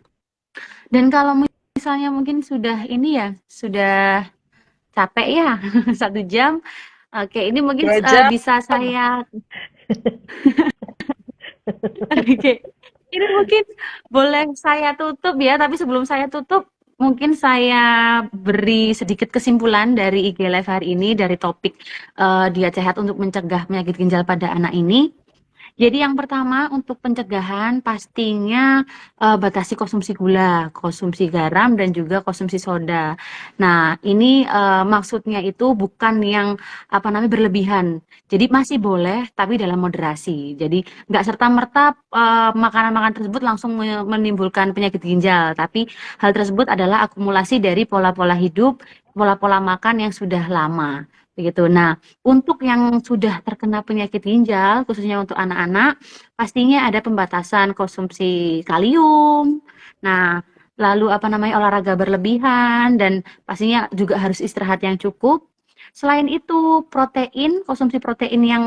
Dan kalau misalnya mungkin sudah ini ya, sudah capek ya, 1 jam. Oke, ini mungkin 2 jam. bisa saya. Oke. Ini mungkin boleh saya tutup ya, tapi sebelum saya tutup, mungkin saya beri sedikit kesimpulan dari IG Live hari ini, dari topik diet sehat untuk mencegah penyakit ginjal pada anak ini. Jadi yang pertama untuk pencegahan pastinya batasi konsumsi gula, konsumsi garam dan juga konsumsi soda. Nah, ini maksudnya itu bukan yang apa namanya berlebihan. Jadi masih boleh tapi dalam moderasi. Jadi nggak serta-merta makanan-makanan tersebut langsung menimbulkan penyakit ginjal, tapi hal tersebut adalah akumulasi dari pola-pola hidup, pola-pola makan yang sudah lama. Begitu. Nah, untuk yang sudah terkena penyakit ginjal, khususnya untuk anak-anak, pastinya ada pembatasan konsumsi kalium. Nah, lalu apa namanya olahraga berlebihan dan pastinya juga harus istirahat yang cukup. Selain itu, protein, konsumsi protein yang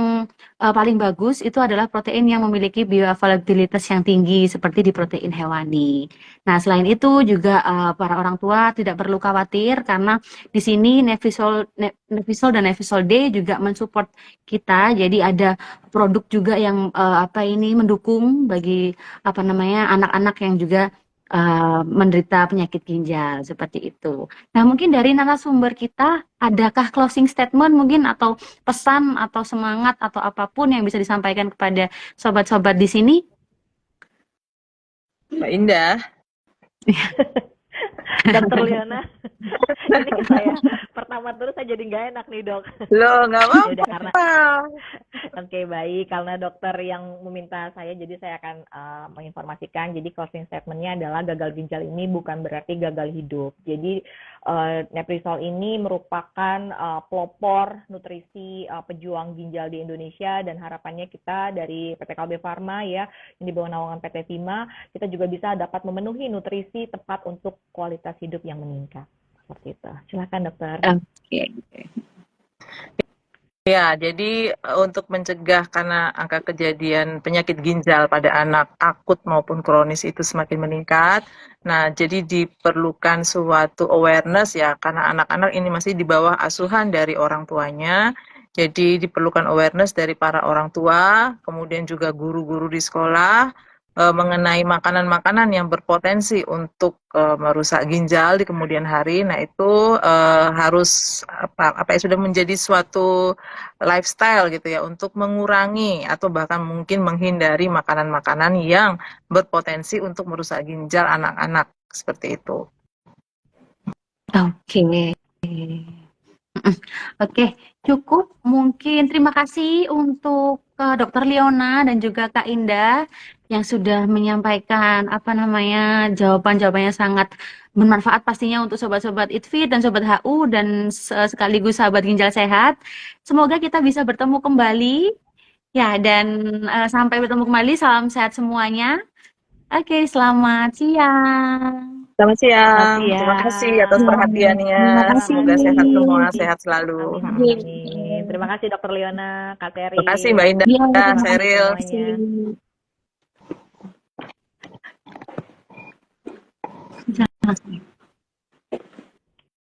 paling bagus itu adalah protein yang memiliki bioavailabilitas yang tinggi seperti di protein hewani. Nah, selain itu juga para orang tua tidak perlu khawatir karena di sini Nevisol dan Nevisol D juga mensupport kita. Jadi ada produk juga yang apa ini mendukung bagi apa namanya anak-anak yang juga menderita penyakit ginjal seperti itu. Nah, mungkin dari narasumber kita adakah closing statement mungkin atau pesan atau semangat atau apapun yang bisa disampaikan kepada sobat-sobat di sini? Mbak Indah. Dokter Liona, ini ke saya pertama terus saya jadi nggak enak nih dok. Loh, nggak Ya udah karena apa-apa. oke baik karena dokter yang meminta saya jadi saya akan menginformasikan. Jadi closing statementnya adalah gagal ginjal ini bukan berarti gagal hidup. Jadi Neprisol ini merupakan pelopor nutrisi pejuang ginjal di Indonesia dan harapannya kita dari PT Kalbe Farma ya yang di bawah naungan PT Vima kita juga bisa dapat memenuhi nutrisi tepat untuk kualitas hidup yang meningkat. Seperti itu. Silakan dokter. Oke. Ya, jadi untuk mencegah karena angka kejadian penyakit ginjal pada anak akut maupun kronis itu semakin meningkat. Nah, jadi diperlukan suatu awareness ya, karena anak-anak ini masih di bawah asuhan dari orang tuanya. Jadi diperlukan awareness dari para orang tua, kemudian juga guru-guru di sekolah, mengenai makanan-makanan yang berpotensi untuk merusak ginjal di kemudian hari. Nah, itu harus apa ya sudah menjadi suatu lifestyle gitu ya untuk mengurangi atau bahkan mungkin menghindari makanan-makanan yang berpotensi untuk merusak ginjal anak-anak seperti itu. Oke. Oke, cukup mungkin terima kasih untuk Dokter Liona dan juga Kak Indah yang sudah menyampaikan apa namanya jawaban-jawabannya sangat bermanfaat pastinya untuk sobat-sobat Itfit dan sobat HU dan sekaligus sahabat ginjal sehat. Semoga kita bisa bertemu kembali ya dan sampai bertemu kembali salam sehat semuanya. Oke, selamat siang. Selamat siang. Selamat Terima kasih siang. atas perhatiannya. Terima kasih. Semoga sehat semua, sehat selalu. Amin, amin. Terima kasih Dokter Liona, Kak Terima kasih Terry. Mbak Indah, Iya, terima Sheryl. kasih.